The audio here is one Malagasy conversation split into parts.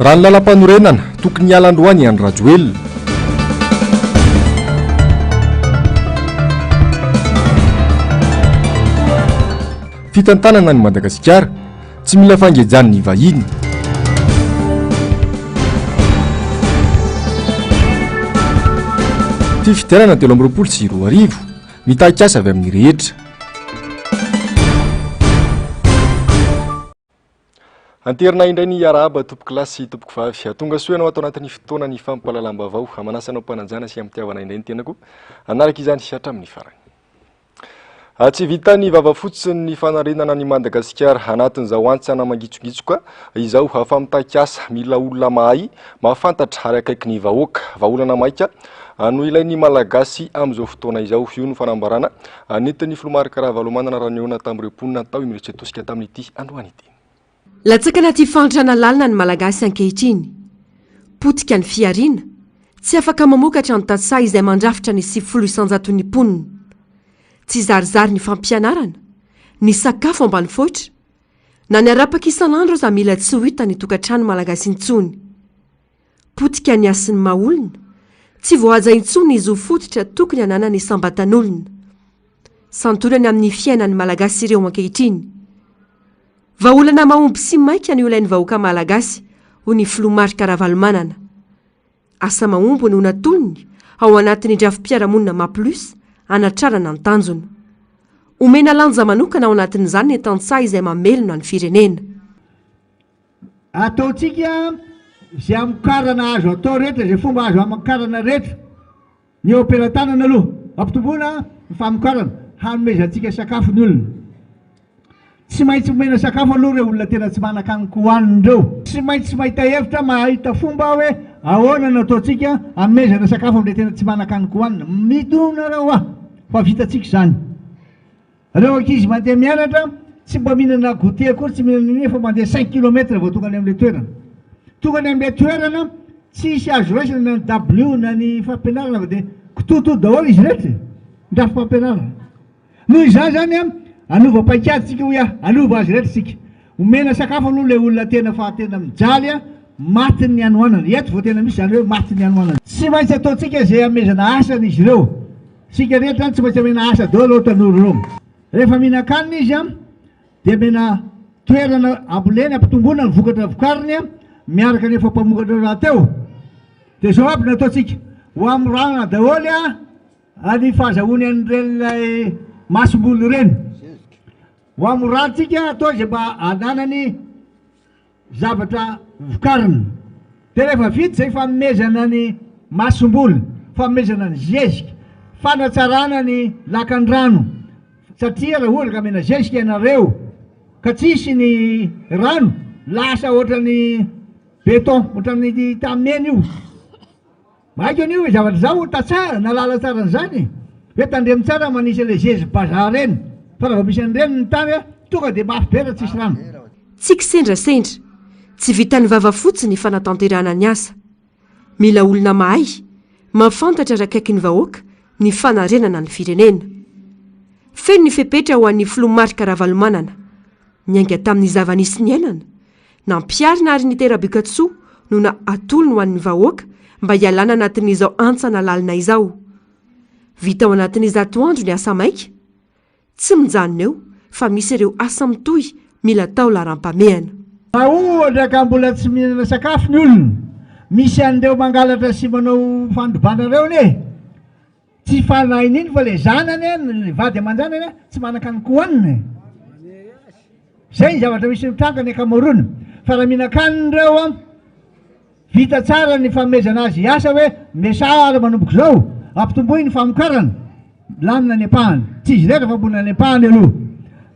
Raha ny lalam-panorenana tokony hialandroany Andry Rajoelina. Fitantanana ny Madagasikara tsy mila fangejany ny vahiny. Fifidianana 2024 mitaky-asa avy amin'ny rehetra. Anterina indray ny arahaba tompoko lahy sy tompoko vavy atonga soanao atao anatin'ny fotoana ny fampalalam-bavao amanasanao mpananjana sy amitiavana indray ny tenako anaraka izany hatramin'ny farany. Tsy vita ny vava fotsiny ny fanarenana ny Madagasikara anatin'izao antsana mangitsongitsoka izao hafa mitaky-asa mila olona mahay mahafantatra ary akaiky ny vahoaka vahaolana maika no ilain'ny malagasy amin'izao fotoana izao. Io no fanambarana nentin'ny filomarika Ravalomanana raha niona tamin'ireo mponina tao imiresy tosika tamin'ity androany ity. Latsaka anaty fantrana lalina ny malagasy ankehitriny. Potika ny fiariana, tsy afaka mamokatra ny tatsaha izay mandrafitra ny 700 ny mponina. Tsy zarizary ny fampianarana, ny sakafo ambanivohitra, na ny arapaka isan'andro aza mila tsy ho hita ny tokantrano malagasy intsony. Potika ny asin'ny maha-olona, tsy voahaja intsony izy ho fototra tokony hanana ny sambatan'olona. Santonany amin'ny fiainan'ny malagasy ireo ankehitriny. Vahaolana mahomby sy maika ny olain'ny vahoaka malagasy ho ny filomarika Ravalomanana. Asa mahomby no natolony ao anatin'ny drafim-piarahamonina Maplus anatrarana ny tanjona. Omena lanja manokana ao anatin'izany ny tantsaha izay mamelona ny firenena. Ataontsika izay amokarana azo atao rehetra, izay fomba azo amokarana rehetra. Ny eo am-pelantanana aloha, ampitomboana ny famokarana, hanomezantsika sakafo ny olona. Tsy maintsy omena sakafo aloha ireo olona tena tsy manan-kaniko hohanindreo. Tsy maintsy mahita hevitra mahita fomba hoe ahoana no ataontsika amezana sakafo amin'ilay tena tsy manan-kaniko hohanina. Midona reo fa vitantsika izany. Reo ankizy mandeha mianatra tsy mba mihinana goûter akory, tsy mihinana fa mandeha 5 km vao tonga any amin'ilay toerana. Tonga ny amin'ilay toerana tsisy azo raisina ny W na ny fampianarana fa dia kitoto daholo izy rehetra ndrafy fampianarana. Noho izany zany anova paikaditsika ho anova azy rehetra tsika. Omena sakafo aloha ilay olona tena fa tena mijaly matiny ny anoanana. Eto vao tena misy zany hoe matiny ny anoanana. Tsy maintsy ataontsika izay amezana asany izy ireo. Sika rehetra tsy maintsy amena asa daholo ao tanora ireo. Rehefa mihinan-kanina izy dia mena toerana amboleny ampitomboana ny vokatra vokariny miaraka ny efa mpamokatra raha teo. Dia zao aby no ataontsika ho amorana daholo ny fahazahoany an'ireny masom-bolo ireny. Ho amorantsika atao izay mba hananany zavatra vokariny. Dia rehefa vita izay fanomezana ny masom-bolo, fanomezana ny zezika, fanatsarana ny lakan-drano. Satria raha ohatra ka mena zezika ianareo ka tsisy ny rano, lasa ohatran'ny beton, ohatran'ny tamena io. Maika an'io hoe zavatra zao tatsara, nalala tsara an'izany. Hoe tandremy tsara manisy ilay zezy-bazaha reny. Fa raha misy an'ireny ny tany tonga dia mafy be raha tsisy rano. Tsy kisendrasendra, tsy vitan'ny vava fotsiny fanatanterahana ny asa. Mila olona mahay, mafantatra rakaiky ny vahoaka ny fanarenana ny firenena. Feno ny fepetra ho an'ny filomarika Ravalomanana. Miainga tamin'ny zava-nisy ny ainana, nampiarina ary ny tera-bikatsoa no na atolony ho an'ny vahoaka mba hialana anatin'izao antsana lalina izao. Vita ao anatin'izato andro ny asa maika, tsy mijanona eo fa misy ireo asa mitohy mila tao laharam-pamehana. Ohatra ka mbola tsy mihinana sakafo ny olona, misy an'ireo mangalatra sy manao fandobana reo tsy fanahin' iny fa ilay zanany ny vady aman-janany tsy manan-kaniko hohanina. Zay ny zavatra misy mitranga ny ankamaroany. Fa raha mihinan-kanina reo vita tsara ny fanomezana azy asa hoe mesara manomboka zao, ampitomboy ny famokarana, lamina ny apahany. Tsy izy rehetra fa ambonina ny apahany aloha.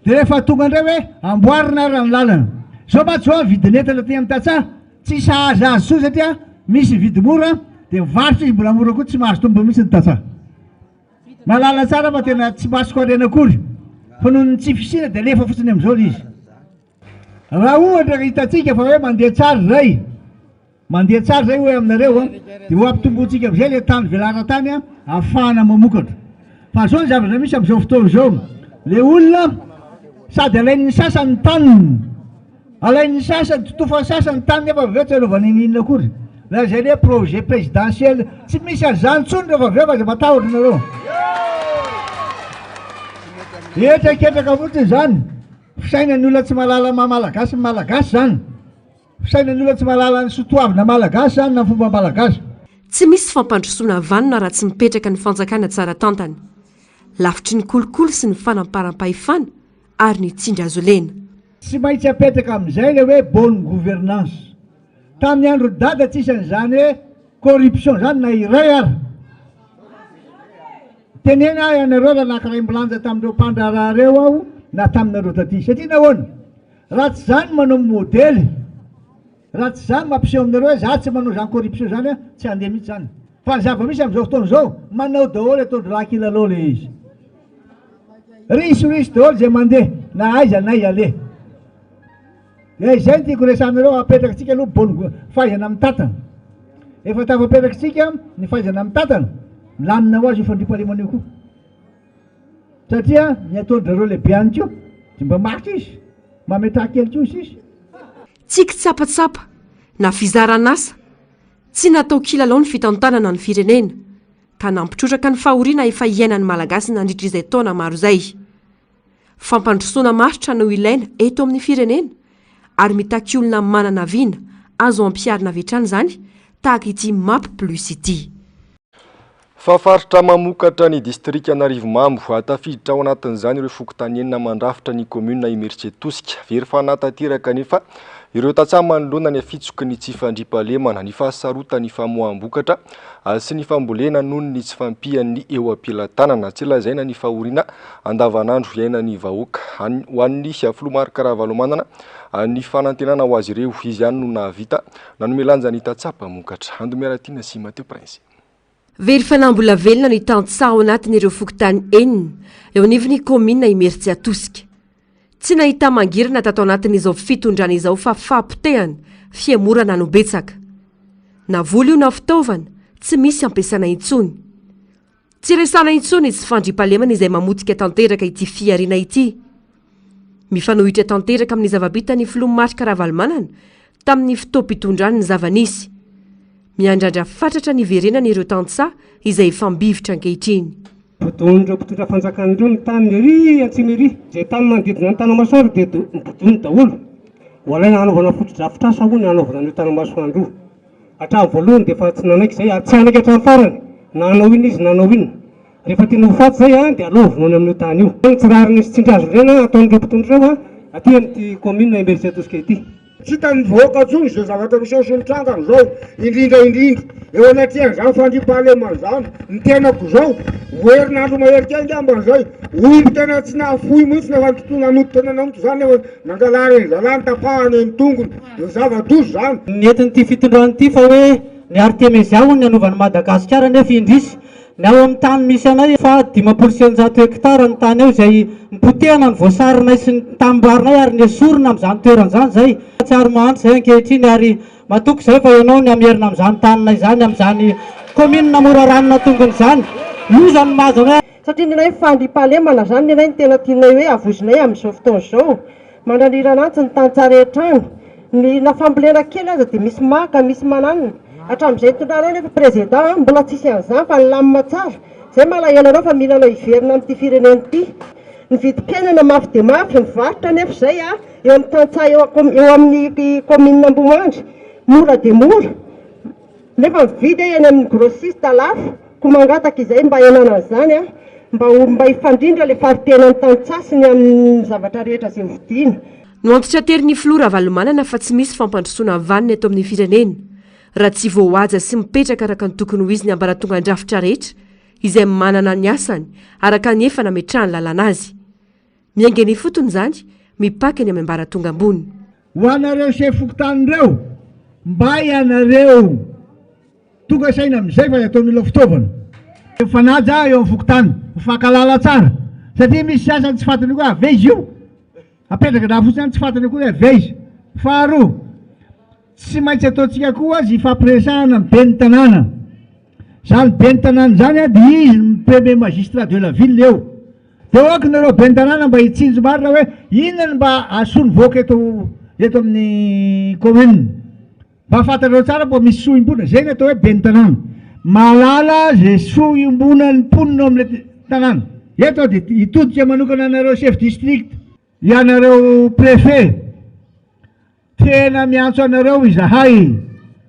Dia rehefa tonga indray hoe amboarina raha ny lalana. Zao maty zao vidin'entana ty amin'ny tatsaha, tsy sahaza azy soa satria misy vidy mora dia mivarotra izy mbola mora koa tsy mahazo tombo mihitsy ny tatsaha. Malala tsara fa tena tsy masoko arena akory. Fa noho ny tsy fisina dia lefa fotsiny amin'izao izy. Raha ohatra hitantsika fa hoe mandeha tsara ray, mandeha tsara zay hoe aminareo dia ho ampitombotsika amin'izay ilay tany velarana tany ahafahana mamokatra. Fa zao ny zavatra misy amin'izao fotoana izao. Ilay olona sady alain'ny sasany taniny alain'ny sasany totofa sasany tany nefa avy eo tsy alovany ninona akory la zay le projet présidentiel tsy misy an'izany ntsony rehefa avy eo fa za matahotra nareo etraketraka fotsiny zany fisainany olona tsy malala malagasy malagasy zany fisainany olona tsy malala ny sotoavina malagasy zany na fomba malagasy tsy misy fampandrosoana vanona raha tsy mipetraka ny fanjakana tsara tantany lafitry ny kolokolo sy ny fanamparam-pahefana ary ny tsindry azo lena tsy maintsy apetraka amin'izay le hoe bonne gouvernance tamin'ny andro dada tsy isan'izany hoe corruption zany na iray ary tenena ahy anareo raha nakiray mbolanja tamin'ireo mpandraraha reo aho na taminareo taty satria nahoana raha tsy zany manao modely raha tsy zany mampiseho aminareo hoe za tsy manao zany corruption zany a tsy handeha mihitsy zany fa ny zava-misy amin'izao fotoana zao manao daholo ataondry raha kilalao le izy risy daholo zay mandeha na aiza na iale izay ny tiako resanareo apetrakatsika aloha bonne fahaizana amin'ny tatana efa tafapetrakatsika ny fahaizana amin'ny tatana milanina ho azy io fandriam-pahalemana io koa satria ny ataondry zareo lehibe any keo tsy mba maritra izy mametraha kely ko izy tsy kitsapatsapa na fizaran'asa tsy natao kilalao ny fitantanana ny firenena ka nampitrotraka ny fahoriana efa iainan'ny malagasy nandritra izay taona maro izay fampandrosoana maritra no ilaina eto amin'ny firenena ary mitaky olona manana viana azo ampiarina avetrany zany tahaka ity map plus ity fafaritra mamokatra ny distrika Anarivomambo atafiditra ao anatin'izany ireo fokontany enina mandrafitra ny commune Imeritsier Tosika very fanatanteraka nefa ireo tatsama manoloana ny afitsoky ny tsy fandriampahalemana ny fahasarota ny famoaham-bokatra sy ny fambolena noho ny tsy fampian'ny eo am-pelantanana tsy lazaina ny fahoriana andavanandro iainan'ny vahoaka ho an'ny filoha Karavalomanana ny fanantenana ho azy ireo izy ihany no nahavita nanomelanja ny tatsapa mokatra Andomiaratina sy Mateo Prince very fanambola-velona ny tantsaha ao anatin'ireo fokontany enina eo anivon'ny commune Imeritsier Tosika tsy nahita mangirana tato anatin'izao fitondrana izao fa fampotehana fiemorana no betsaka na vola io na fitaovana tsy misy ampiasana intsony tsy resana intsony tsy fandriampahalemana izay mamotika tanteraka ity fiariana ity mifanohitra tanteraka amin'ny zava-bitany filoha Karavalomanana tamin'ny fotoam-pitondrany ny zava-nisy miandrandra fatratra ny verenana ireo tantsaha izay fambivotra ankehitriny mpitondra fanjakan'ireo ny tany ery antsiny ery zay tany manodidina ny Tanamasoandro dia bodony daholo walaina anaovana foto-drafitra asa hoy ny anaovana ny Tanamasoandro io hatramin'ny voalohany dia efa tsy nanaiky zay tsy anaiky hatramin'ny farany nanao iny izy nanao iny rehefa tena ho faty zay dia alovinao ny amin'io tany io tsy raha nisy tsindry rena ataon'ireo mpitondra ireo aty amin'ity commune Imeritsier Tosika ity tsy hitan'ny voaka tsony zay zavatra miseho sy ny trangana zao indrindra eo anatin'izany fandriampahalemana zany ny tenako zao hoerinandro maherika angambana zay omby tena tsy nahafohy mihitsy na fantotoana anoto tena namoto zany nangalary ny zalany tapahany ny tongony ny zava-dozo zany nentin'ity fitondrany ity fa hoe ny Artemisia ny anaovan'ny Madagasikara nefa indrisy ny ao amin'ny tany misy anay fa 500 hektara ny tany eo zay mipotehana ny voasarinay sy ny tamboarinay ary ny esorina amin'izany toeran'izany zay tsy ary mahanty zay ankehitriny ary matoky zay fa ianao ny amerina amin'izany taninay zany amin'izany commune Mora Ranona tongon'izany io zany mazana satria nenay fandriampahalemana zany nenay ny tena tianay hoe avozinay amin'izao fotoana izao mandrandrana antsy ny tantsaha rehetrany ny nafambolena kely aza dia misy maka misy mananina hatramin'izay tondrana nefa président mbola tsisy an'izany fa nilamina tsara zay malahelo anao fa mila anao hiverina amin'ity firenena ity ny vidim-piainana mafy dia mafy mivarotra nefa zay eo amin'ny tantsaha eo amin'ny commune Ambomandry mora dia mora nefa mividy eny amin'ny grossiste lafo ko mangataka izay mba ianana an'izany mba hifandrindra le fari-piainan'ny tantsaha sy ny amin'ny zavatra rehetra izay vidiana no antitra terin'ny filoha Ravalomanana fa tsy misy fampandrosoana vanina eto amin'ny firenena raha tsy voahaja sy mipetraka araka ny tokony ho izy ny ambaratonga andrafitra rehetra izay manana ny asany araka ny efa nametrahany lalana azy miaingany fotony zany mipakany amin'ny ambaratonga ambony ho anareo se fokontany mba ianareo tonga saina amin'izay fa ataon'olona fitaovana fanaja eo amin'ny fokotany mifankalala tsara satria misy sasany tsy fantany koa ave izy io apetraka raha fotsiny tsy fantany koa ave izy faharoa tsy maintsy ataontsika koa azy ifampiresahana ny ben'ny tanàna zany ben'ny tanàna zany dia izy ny premier magistrat de la ville eo dia oaky nareo ben'ny tanàna mba hitsinjo marina hoe inona ny mba asony voaka eto eto amin'ny commune. Mba fantareo tsara mbo misy soa imbona zay ny atao hoe ben'ny tanàna. Malala zay soa imbona ny mponina amin'ilay tanàna. Eto dia hitodika manokana anareo chef district, ianareo préfet. Tena miantso anareo izahay.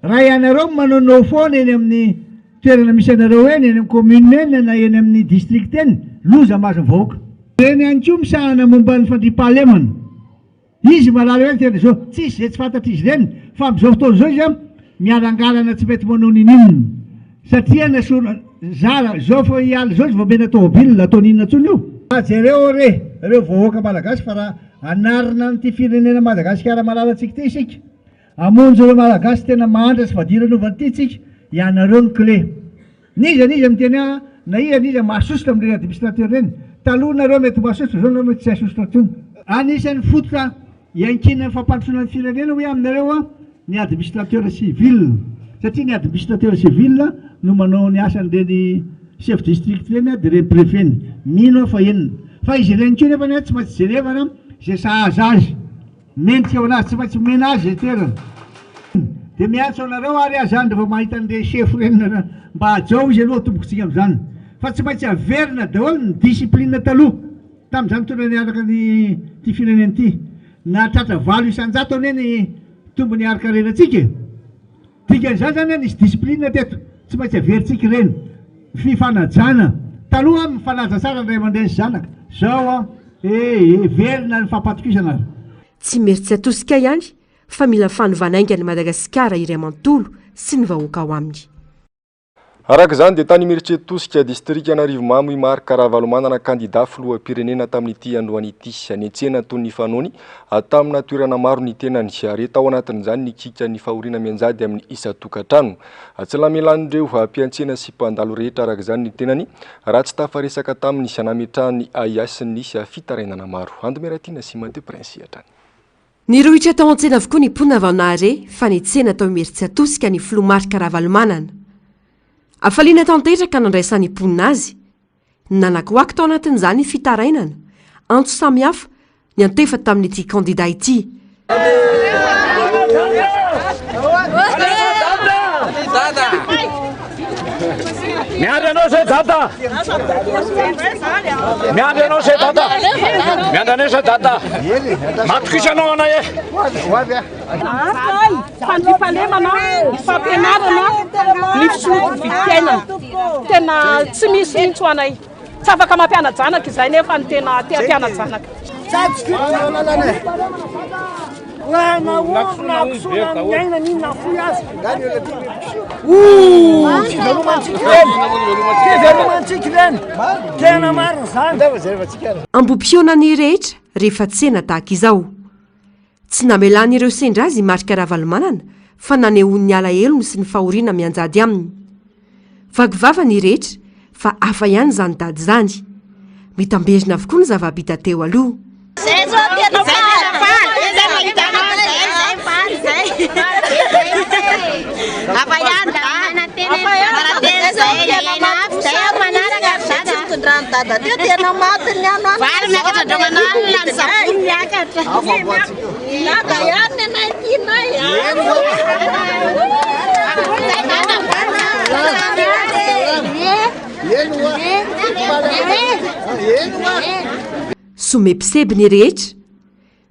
Raha ianareo manonao foana eny amin'ny toerana misy anareo eny amin'ny commune eny na eny amin'ny district eny, loza mahazo vahoaka. Eny ihany koa misahana momba ny fandriampahalemana. Izy malala hoe tena zao, tsisy zay tsy fantatra izy ireny, fa amin'izao fotoana izao izy miarangarana tsy mety manao ninonina. Satria nasoana zara zao fa hiala zao izy vao mena tômôbila atao ninona intsony io. Jereo reo vahoaka malagasy fa raha anarina n'ity firenena Madagasikara malalantsika ty isika. Amonjy ireo malagasy tena mandra sy vadira novany ity tsika, ianareo ny clé. Niza miteny na iza mahasosotra amin'ireny administrateur reny. Taloha nareo mety mahasosotra, zao nareo mety tsy hasosotra intsony. Anisan'ny fototra iankina fampandrosoana ny firenena hoe aminareo ny administrateur civil. Satria ny administrateur civil no manao ny asan'ireny chef district reny dia reny préfet. Mino fa enina. Fa izy ireny koa nefa tsy maintsy jerevana zay sahaza azy. Mentsika ao anazy tsy maintsy mena azy zay toerana. Dia miantso anareo ary azany rehefa mahita an'ireny chef reny mba hajao izy aloha tombokontsika amin'izany. Fa tsy maintsy averina daholo ny discipline taloha tamin'izany tona niaraka ty firenena ity. Na tratra valo isan-jato anie tombo ny arakarenantsika. Dikan'izany zany nisy discipline teto, tsy maintsy averintsika ireny. Fifanajana. Taloha mifanaja tsara ny ray aman-dreny sy zanaka. Zao verina ny fampatokisana. Tsy mery tsy atosika ihany fa mila fanovanaingany Madagasikara iray amantolo sy ny vahoaka ao aminy. Araka izany dia tany Miritse Tosika district Anarivomamo i Marc Ravalomanana candidat filoham-pirenena tamin'ity androany ity niantsena toy ny fanony tamina toerana maro ny tenany ary tao anatin'izany nikika ny fahoriana mianjady amin'ny isa tokantrano. Tsy lamelan'ireo mpiantsena sy mpandalo rehetra araka izany ny tenany raha tsy tafaresaka tamin'ny sanametrahany AIS nisy fitarainana maro. Andomeratiana sy Mateo Prince hatrany. Nirohitra tao an-tsena avokoa ny mponina vaonahare fa niantsena tao Miritse Tosika ny filoha Marc Ravalomanana. Afaliana tanteraka nandraisan'ny mponina azy. Nanakihoaky tao anatin'izany fitarainana. Antso samihafa ny antefa tamin'ity candidat ity. Miandry anao zay dada. Miandry anao zay dada. Miandry anao zay dada. Matokisanao anay e. Fandriampahalemana, fampianarana, ny fisoloky vitainana. Tena tsy misy intsy anay. Tsy afaka mampiana janaka izay nefa ny tena te-hampiana janaka. Ambom-pionany rehetra rehefa tsena tahaka izao. Tsy namelan'ireo sendra azy Marc Ravalomanana fa nanehoany alahelo sy ny fahoriana mianjady aminy. Vagivava ny rehetra fa hafa ihany zany dady zany. Mitamberina avokoa ny zava-bita teo aloha. Somepseby ny rehetra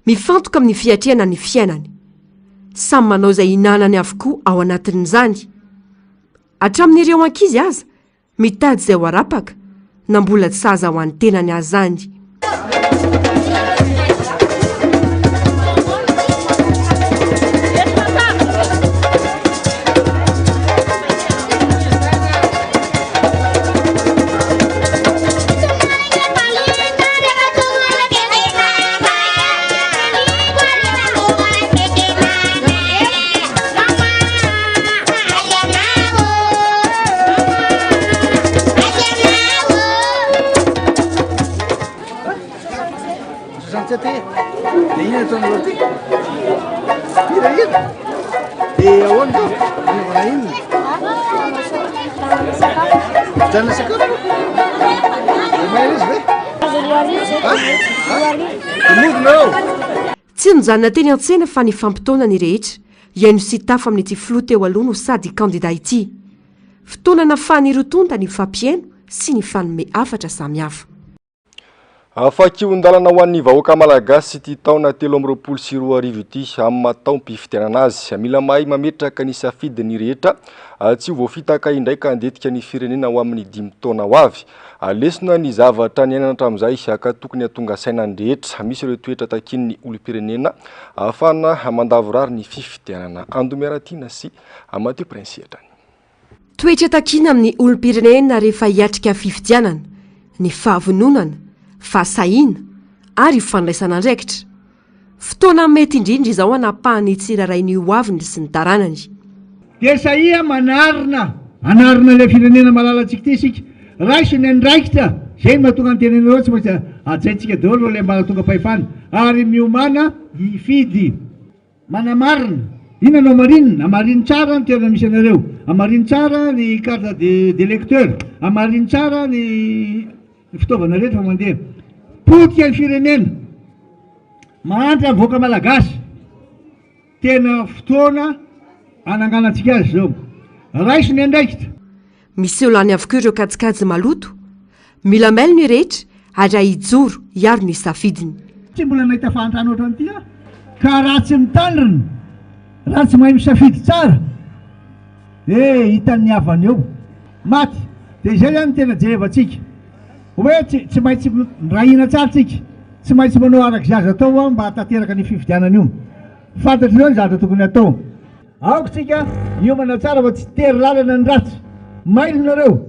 mifantoka amin'ny fiatriana ny fiainany. Samy manao izay hinanany avokoa ao anatin'izany. Hatramin'ireo ankizy aza mitady izay ho arapaka na mbola tsy saza ho an'ny tenany azy zany. tsy nijanona teny an-tsena fa ny fampitoana ny rehetra iaino sy tafo amin'ity filoha teo aloha no sady kandida ity fotoana nafahany rotonta ny fampiaino sy ny fanome afatra samihafa afakion-dalana ho an'ny vahoaka malagasy ity taona 2024 ity amin'ny mataom-pifidianana azy mila mahay mametraka ny safidy ny rehetra tsy ho voafitaka indraika handetika ny firenena ho amin'ny 5 taona ho avy lesona ny zavatra ny ainana hatramin'izay ka tokony hatonga saina ny rehetra misy ireo toetra takin'ny olom-pirenena ahafana mandavorary ny fifidianana Andomiaratina sy Mateo Prinsiatrany toetra takina amin'ny olom-pirenena rehefa hiatrika fifidianana ny fahavononana fahasahiana ary fandraisana andraikitra fotoana mety indrindra izao hanapahany tsirairay ho aviny sy ny taranany dia sahia anarina le firenena malalantsika ity isika raisiny andraikitra zay mahatonga ny tenenareo tsy maintsy ajaintsika daholo le mbala tonga pahefana ary miomana hifidy manamarina inanao marinina amariny tsara ny toerana misy anareo amariny tsara ny carte d'électeur amariny tsara ny fitaovana rehetra fa mandeha potika ny firenena mahantra voaka malagasy tena fotoana ananganantsika azy zao raisiny andraikitra misy olany avokoa ireo kajikajy maloto mila mailo ny rehetra ary ahijoro hiaro ny safidiny tsy mbola nahita fahantrano ohatran'ity ka raha tsy mitandrina raha tsy mahay misafidy tsara hitan'ny havany eo maty dia izay zany tena jerevantsika hoe tsy maintsy rahina tsara tsika tsy maintsy manao arak' atao mba hatateraka ny fifidianana io fantatry zao ny zavatra tokony atao aoko tsika iomana tsara fa tsy tery lalana ny ratsy mailonareo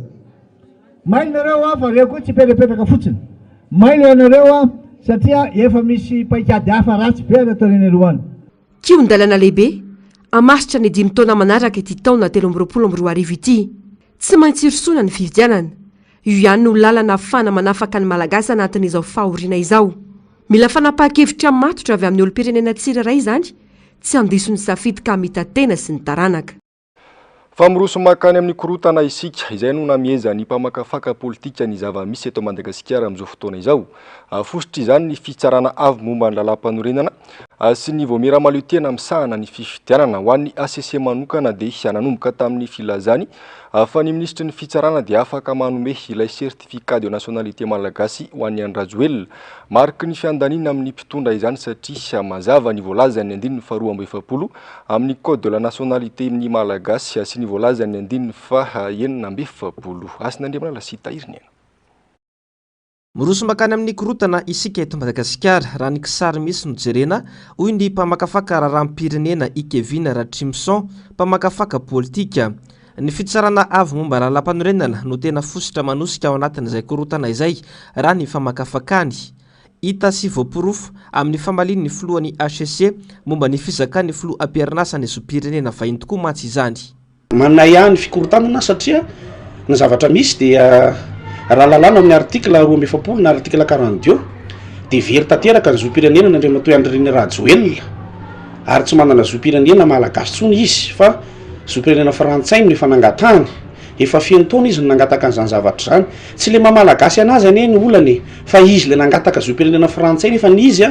fa reo koa tsy petrapetraka fotsiny mailo anareo satria efa misy paikady hafa ratsy be ataoreny aloany kion-dalana lehibe amasitra ny 5 taona manaraka ity taona 2024 ity tsy maintsy irosoana ny fifidianana io ihany no lalana afana manafaka ny malagasy anatin'izao fahoriana izao mila fanapaha-kevitra matotra avy amin'ny olom-pirenena tsirairay izany tsy andiso ny safidy ka mitatena sy ny taranaka Famoroso makany amin'ny korotana isika izay no namieza ny mpamakafaka politika ny zava-misy eto Madagasikara amin'izao fotoana izao fositra izany ny fitsarana avy momba ny lalam-panorenana sy ny voamera malotiana misahana ny fifidianana ho an'ny ACC manokana dia nanomboka tamin'ny filazany fa ny ministry ny fitsarana dia afaka manome ilay sertificat de nationalité malagasy ho an'ny Andrajoelina mariky ny fiandanina amin'ny mpitondra izany satria mazava ny voalazany 2/7 amin'ny code de la nationalité ny malagasy sy ny voalazany 2/9 asin'Andriamanala lasita irnena Miroso makany amin'ny korotana isika eto Madagasikara raha ny kisary misy no jerena hoy ny mpamakafaka raharam-pirenena Ikevina Ratrimson mpamakafaka politika ny fitsarana avy momba lalam-panorenana no tena fositra manosika ao anatin'izay korotana izay raha ny famakafakany hita sy voapirofo amin'ny famalian'ny filohan'ny ACC momba ny fizakany filoha ampiarinasany zo-pirenena vahiny tokoa matsy izany manana ihany fikorontanana satria ny zavatra misy dia raha lalana amin'ny artikla 270 na artikla 42 dia very tanteraka ny zo-pirenena ny Andriamatoa Andry Rajoelina ary tsy manana zo-pirenena malagasy tsony izy fa zo-pirenena frantsay ny fanangatahany efa feno taona izy nangataka an'izany zavatra zany tsy le mamalagasy anazy ane ny olany fa izy le nangataka zo-pirenena frantsay nefa ny izy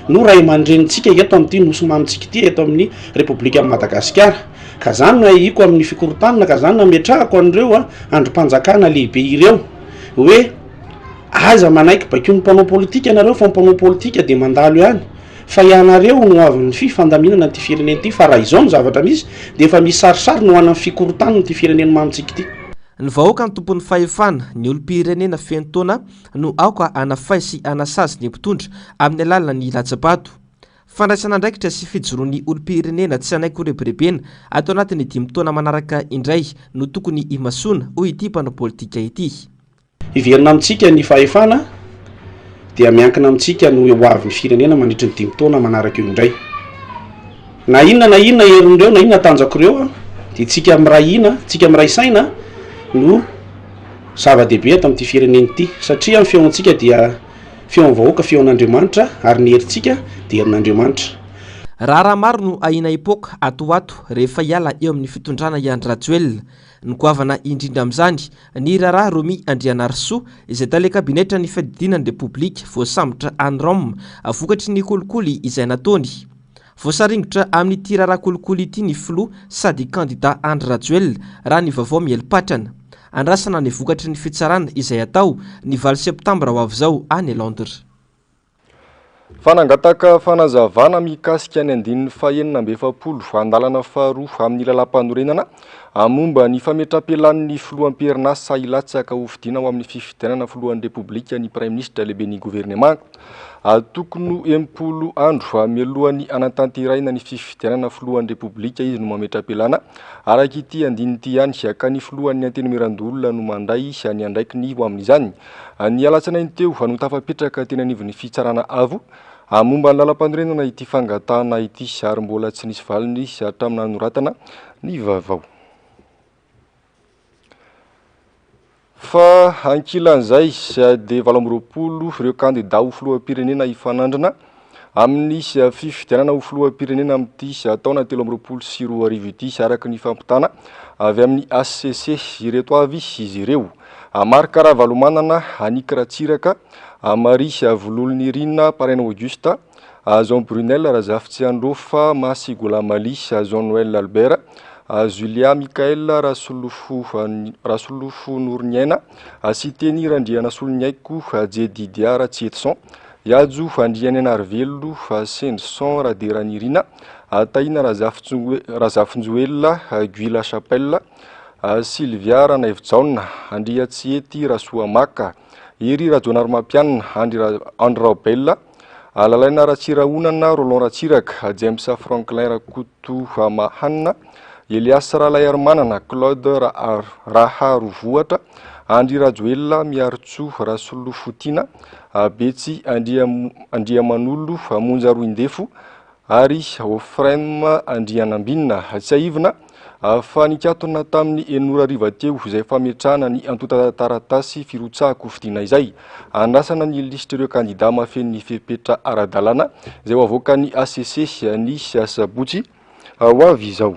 no ray aman-drenitsika eto amin'ity nosy mamitsika ity eto amin'ny Repoblika Madagasikara ka zany no iko amin'ny fikorotanana ka zany nametrahako an'ireo androm-panjakana lehibe ireo hoe aza manaiky bakeo ny mpanao politika anareo fa mpanao politika dia mandalo ihany fa ianareo no avin'ny fifandaminana ty firenena ity fa raha izao ny zavatra misy dia efa misy sarisary no anany fikorotanana ty firenena mamitsika ity ny vahoaka ny tompon'ny fahefana ny olom-pirenena feno taona no aoka anafay sy anasazy ny mpitondra amin'ny alalina ny latsabato fandraisana andraikitra sy fijoroan'ny olom-pirenena tsy anaiky rebirebena atao anatin'ny 5 taona manaraka indray no tokony imasona hoy ity mpanao politika ity iverina amintsika ny fahefana dia miankina amintsika no hoavin'ny firenena mandritra ny 5 taona manaraka eo indray na inona herin'ireo na inona tanjako ireo dia tsika miray saina no zava-dehibe eto amin'ity firenena ity satria ny feontsika dia feon'ny vahoaka feon'Andriamanitra ary ny herintsika dia herin'Andriamanitra raha maro no aina epoka atoato rehefa hiala eo amin'ny fitondrana Andry Rajoelina ny goavana indrindra amin'izany ny Rara Romy Andrianarso izay tale kabinetra ny fidinan'ny Repoblika voasambotra any Rome vokatry ny kolikoly izay nataony voasaringitra amin'ity Rara kolikoly ity ny filoha sady kandida Andry Rajoelina raha ny vaovao mielipatrana andrasana ny vokatry ny fitsarana izay atao ny 20 septambra ho avy izao any Londres. Fanangataka fanazavana mikasika ny 1970 andalana faharoa amin'ny lalam-panorenana momba ny fametrapelan'ny filoam-perinasa ilatsaka ho fidina ao amin'ny fifidianana filohan'ny Repoblika ny Prime Ministre lehibe ny gouvernement tokony 80 andro mialohan'ny anatanteraina ny fifidianana filohan'ny Repoblika izy no mametrapelana araka ity andinity ihany ka ny filohan'ny antenimiran-dolona no mandray ny andraiky ny ho amin'izany ny alatsanainy teo no tafapetraka teny anivon'ny fitsarana avo momba ny lalam-panorenana ity fangatahana ity ary mbola tsy nisy valiny hatramin'ny anoratana ny vaovao. Fa ankilan'izay dia 20 ireo kandida ho filoham-pirenena ifanandrana amin'ny fifidianana ho filoham-pirenena amin'ity taona 2022 ity araka ny fampitana avy amin'ny ACC ireto avy izy ireo Marc Ravalomanana, Annick Ratsiraka, Marie Vololonirina, Parrain Augusta, Jean Brunel, Razafy Androfa, Masy Golamali, Jean-Noël Albert, Julia Michael, Rasolofo Nourniena, Siteny Randriana Solonyaiko, Didia Ratsietson, Yadzo Andriana Narvelo, Sendson Raderanirina, Taina Razafy Njoela, Guila Chapelle, Sylvia Ranaevjauna, Andria Tsiety Rasoamaka, Eri Rajonarmapianina, Andry Raobella, Lalaina Ratsiraonana, Roland Ratsiraka, James Franklin Rakoto Mahanna, Elias Ralayarmanana, Claude Raharovoatra, Andry Rajoelina, Miartso Rasolofotina, Betsy Andriamanolo, Monja Roindefo, ary Ofrem Andrianambinina, tsy aivina fa nikatona tamin'ny enora riva teo izay fametrahana ny antota taratasy firotsahako fidina izay andrasana ny lisitra ireo kandida mafen'ny fepetra ara-dalàna izay ho avoaka ny ACC ny Sabotsy ho avy izao.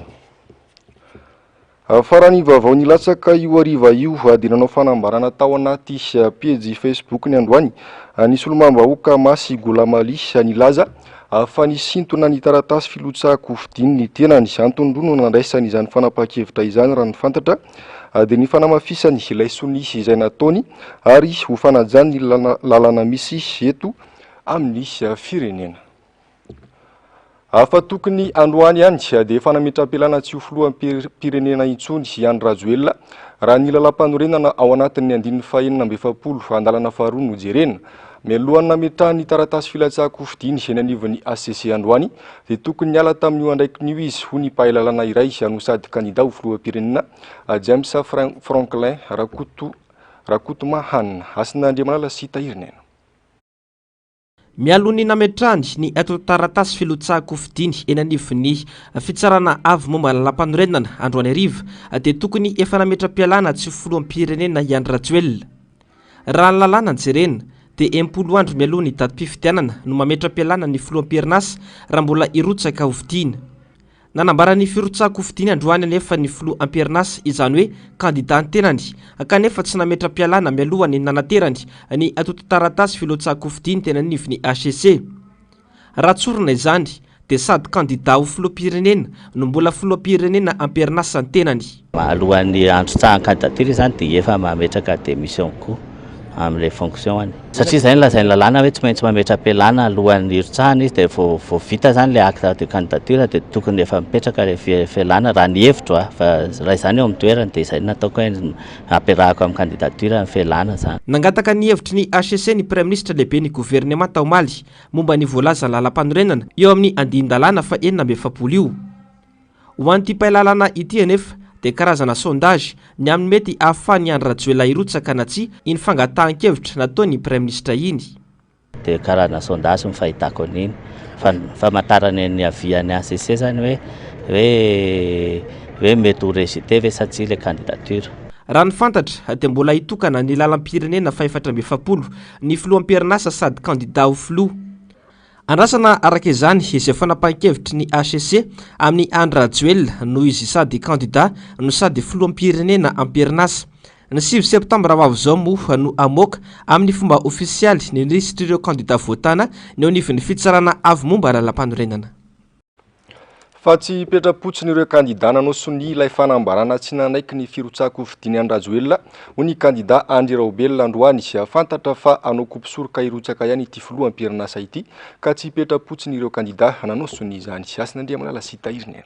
Farany vaovao nilatsaka io ariva io dia nanao fanambarana tao anaty pejy Facebook ny androany ny solomam-bahoaka Masy Golamali nilaza fa nisintona ny taratasy filotsahako fidiny ny tenany antony roa no nandraisany izany fanapa-kevitra izany raha ny fantatra dia ny fanamafisany ilay sonisy izay nataony ary ho fanajany lalana misy eto amin'ny firenena. Fa tokony androany ihany dia efa nametra-pelana tsy ho filoham-pirenena intsony Andry Rajoelina raha ny lalam-panorenana ao anatin'ny 1970 andalana faharoa no jerena. Mialohany nametrahany ny taratasy filatsahako fidiny eny anivon'ny ACC androany dia tokony niala tamin'io andraikin'io izy ho ny mpahalalana iray no sady kandida ho filoham-pirenena James Franklin Rakoto Mahanna. Asin'Andria Manala sy Tahirinena. Mialony nametrahany ny ato taratasy filotsahako fidiny eny anivon'ny fitsarana avy momba lalam-panorenana androany ariva dia tokony efa nametra-pialana tsy filoham-pirenena Andry Rajoelina. Raha ny lalàna jerena dia 80 andro mialoha ny datim-pifidianana no mametra-pialana ny filoham-perinasa raha mbola irotsaka ho fidina. Nanambarany firotsahako fidiny androany anefa ny filoham-perinasa izany hoe kandida tenany kanefa tsy nametra-pialana mialohany nanaterany ny atoto taratasy filotsahako fidiny teny anivon'ny ACC. Raha tsorina izany dia sady kandida ho filoham-pirenena no mbola filoham-pirenena am-perinasa ny tenany. Alohan'ny andro-tsahan'ny candidature izany dia efa mametraka démission koa amin'ilay fonction any satria izay lazainy lalàna hoe tsy maintsy mametra-pialana alohan'ny hirotsahana izy dia vao vita izany ilay acte de candidature dia tokony efa mipetraka ilay fialana raha ny hevitro fa raha izany eo amin'ny toerany dia izay nataoko hoe ampiarahako amin'ny candidature amin'ny fialana izany. Nangataka ny hevitry ny ACC ny Prime Ministre lehibe ny gouvernement tao Maly momba ny voalaza lalam-panorenana eo amin'ny andin-dalàna fa 770 io. Ho an'ity mpahalalana ity anefa dia karazana sondage ny amin'ny mety ahafahany Andry Rajoelina irotsaka na tsy iny fangatahan-kevitra nataony Prime Ministre iny. Dia karazana sondage ny fahitako an'iny famantarany ny avian'ny ACC zany hoe mety ho rejeté ve sa tsy ilay candidature. Raha ny fantatra dia mbola hitokana ny lalam-pirenena fa 770 ny filoham-perinasa sady kandida ho filoha. andrasana araka izany izay fanapahan-kevitry ny ACC amin'ny Andry Rajoelina noho izy sady candidat no sady filoham-pirenena amperinasa. Ny 6 septambra avy zao moa no amoaka amin'ny fomba ofisialy ny lisitra ireo candidat votana ny onivon'ny fitsarana avy momba lalam-panorenana. Fa tsy hipetrapotsiny ireo candidat nanao soni ilay fanambarana tsy nanaiky ny firotsako fidiny Andry Rajoelina ho ny candidat Andry Rajoelina androany fantatra fa anao kompisoroka irotsaka ihany ity filoham-pirenasa ity ka tsy hipetrapotsiny ireo candidat nanao soni izany. Asin'Andriamanala sy tahiriny.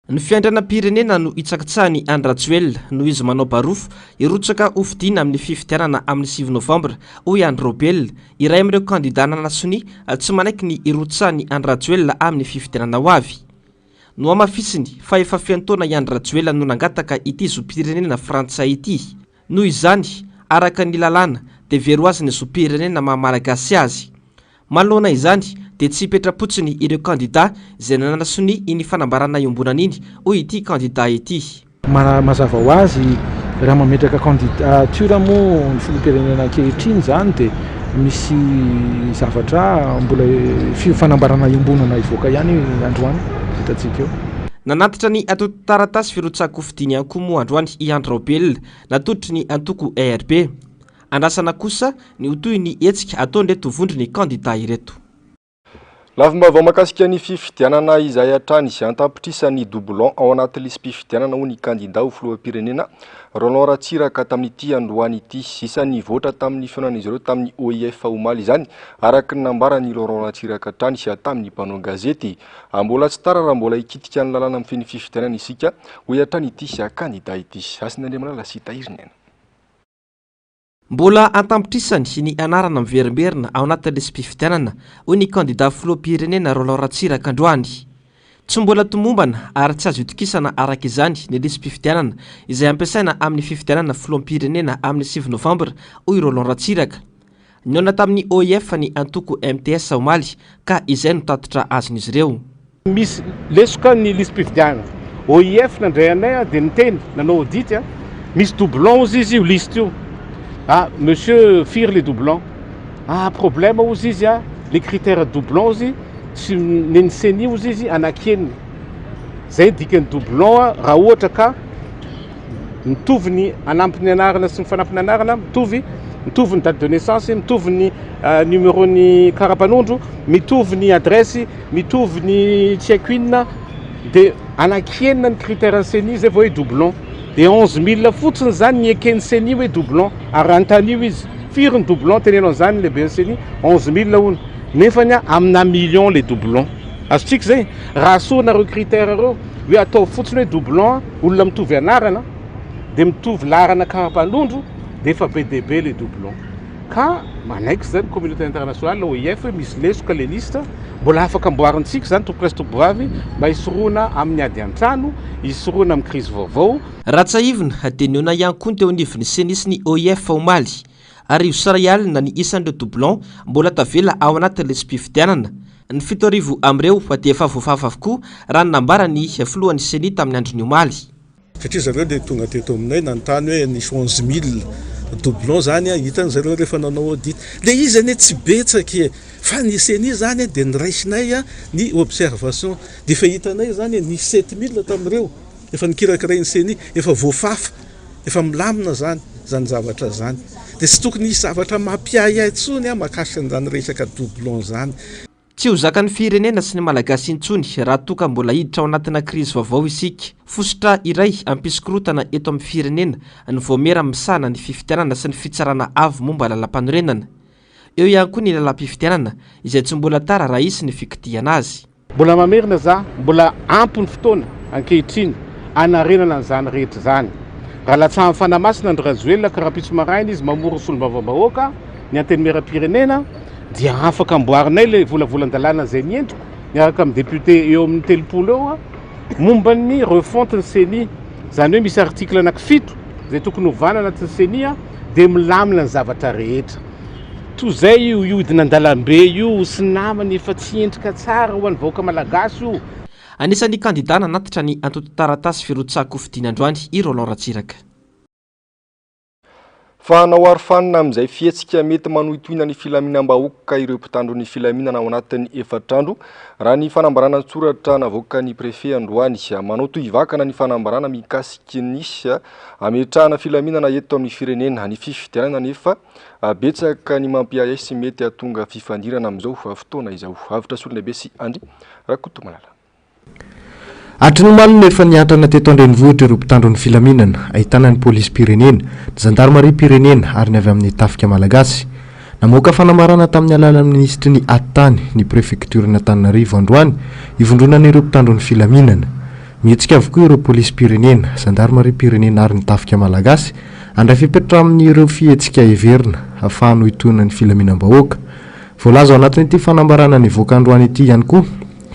Ny fiandrianam-pirenena no itsakitsahany Andry Rajoelina noho izy manao barofo irotsaka ho fidina amin'ny fifidianana amin'ny 6 novambra hoy Andry Rajoelina iray amin'ireo candidat nanasony tsy manaiky ny irotsahany Andry Rajoelina amin'ny fifidianana ho avy. No amafisiny fa efa fiantaona Andry Rajoelina no nangataka ity zom-pirenena frantsay ity. Noho izany araka ny lalàna dia very azy ny zom-pirenena maha-malagasy azy. Manoloana izany dia tsy hipetrapotsiny ireo candidat izay nanasony iny fanambarana iombonana iny hoy ity candidat ity. Mazava ho azy raha mametraka candidature moa ny filoham-pirenena ankehitriny zany dia misy zavatra mbola fanambarana iombonana ivoaka ihany androany hitantsika eo. Nanatitra ny atoto taratasy firotsako fidiny ihany koa moa androany i Andry Rajoelina natotry ny antoko ARP. Andrasana kosa ny hotoy ny hetsika ataon'ireto vondry ny candidat ireto. Lavim-baovao mahakasika ny fifidianana izay hatrany sy antapitrisa doublon ao anaty lisy mpifidianana ho ny candidat ho filoham-pirenena Roland Ratsiraka tamin'ity androany ity. Isan'ny voatra tamin'ny fihaonan'izy ireo tamin'ny OIF omaly izany araka ny nambarany Roland Ratsiraka hatrany sy tamin'ny mpanao gazety. Mbola tsy tara raha mbola hikitika ny lalàna amin'ny fifidianana isika ho hatrany ity sy candidat ity. Asin'Andriamanala sy tahiriny. Mbola antampitrisany ny anarana miverimberina ao anatin'ny fifidianana hoy ny candidat filoham-pirenena Roland Ratsiraka androany. Tsy mbola tomombana ary tsy azo itokisana araka izany ny lisy fifidianana izay ampiasaina amin'ny fifidianana filoham-pirenena amin'ny 6 novambra hoy Roland Ratsiraka. Niona tamin'ny OIF ny antoko MTS omaly ka izay no tatitra azon'izy ireo. Misy lesoka ny lisy mpifidianana OIF nandray anay dia niteny nanao audit misy doublon ozy izy io liste io. Ah, monsieur firent les doublons. Ah, problème aux ici, les critères doublons aussi, si n'enseigne aux ici en akien. C'est dit qu'un doublon, raoutaka, m'touvni, en ampnenarna, s'mfanapnenarna, m'touvi, m'touvni date de naissance, m'touvni numéro ni carapanondro, m'touvni adresse, m'touvni tchequina, de en akien, critères enseignés, c'est voyez doublon. De 11 000 fotsiny zany ny ekenseny hoe doublon ary antanio izy firy ny doublon tenenao zany lehibe enseny 11 000 hono nefany amina million le doublon azotsika zay raha soanareo critère reo hoe atao fotsiny hoe doublon olona mitovy anarana dia mitovy larana karampanondro dia efa be dehibe le doublon ka manaiky zany communauté internationale OIF hoe misy lesoka le liste mbola afaka amboarintsika zany topopresy toboavy mba hisoroana amin'ny ady an-trano hisoroana amin'ny crise vaovao. Ratsaivina dia niona ihany koa teo anivon'ny senisy ny OIF omaly arivo sary alina ny isan'ireo doublon mbola tavela ao anatin'ny lisy mpifidianana. Ny 7 arivo amin'ireo dia efa voafafa avokoa raha ny nambarany filohan'ny seni tamin'ny androny omaly. Satria zareo dia tonga teto aminay nanontany hoe nisy 11 000 doublon zany hitany zareo rehefa nanao audit dia izy zany tsy betsaka fa ny seni zany dia niraisinay ny observation dia efa hitanay zany ny 7 000 tamin'ireo efa nikirakiray ny seni efa voafafa efa milamina zany zavatra zany dia tsy tokony hisy zavatra mampiahy intsony mahakasika an'izany resaka doublon zany. Tsy ho zakan'ny firenena sy ny malagasy intsony raha toka mbola hiditra ao anatina krizy vaovao isika. Fosotra iray ampisokorotana eto amin'ny firenena ny voamera misana ny fifidianana sy ny fitsarana avo momba lalam-panorenana. Eo ihany koa ny lalam-pifidianana izay tsy mbola tara raha isy ny fikitiana azy. Mbola mamerina za mbola ampony fotoana ankehitriny anarenana an'izany rehetra zany. Raha latsahan'ny fanamasina Andry Rajoelina ka rapitso maraina izy mamoro solombavam-bahoaka ny anteny mera-pirenena dia afaka amboarinay le volavolan-dalàna zay nientiko niaraka amin'ny député eo amin'ny 30 eo momba ny refonte ny seni zany hoe misy article anaky 7 zay tokony hovana anatin'ny seni dia milamina ny zavatra rehetra toy zay io iodina an-dalambe io sy namany efa tsy endrika tsara ho an'ny vahoaka malagasy io. Anisan'ny candidat nanatitra ny antoto taratasy firotsako fidiny androany i Roland Ratsiraka. fa naoary fanina amin'izay fietsika mety manohitohina ny filaminam-bahoaka ireo mpitandro ny filaminana ao anatin'ny efatrandro raha ny fanambarana tsoratra navoaka ny prefet Androany manao tohivakana ny fanambarana mikasiky ny ametrahana filaminana eto amin'ny firenena ny fifidianana nefa betsaka ny mampiaesy mety atonga fifandirana amin'izao fotoana izao avitra solona be sy andry Rakoto Malala. Atrin'ny efa niatrana teto Andrenivohitra ireo mpitandro ny filaminana ahitana ny polisy pirenena, ny zandarmaria pirenena ary ny avy amin'ny tafika malagasy. Namoaka fanamarana tamin'ny alalan'ny ministry ny Attany ny prefecture-na Antananarivo Androany ivondronana ireo mpitandro ny filaminana. Mihetsika avokoa ireo polisy pirenena, zandarmaria pirenena ary ny tafika malagasy andray fipetra amin'ireo fihetsika heverina ahafahana hoitohina ny filaminam-bahoaka. Voalaza ao anatin'ity fanambarana nivoaka Androany ity ihany koa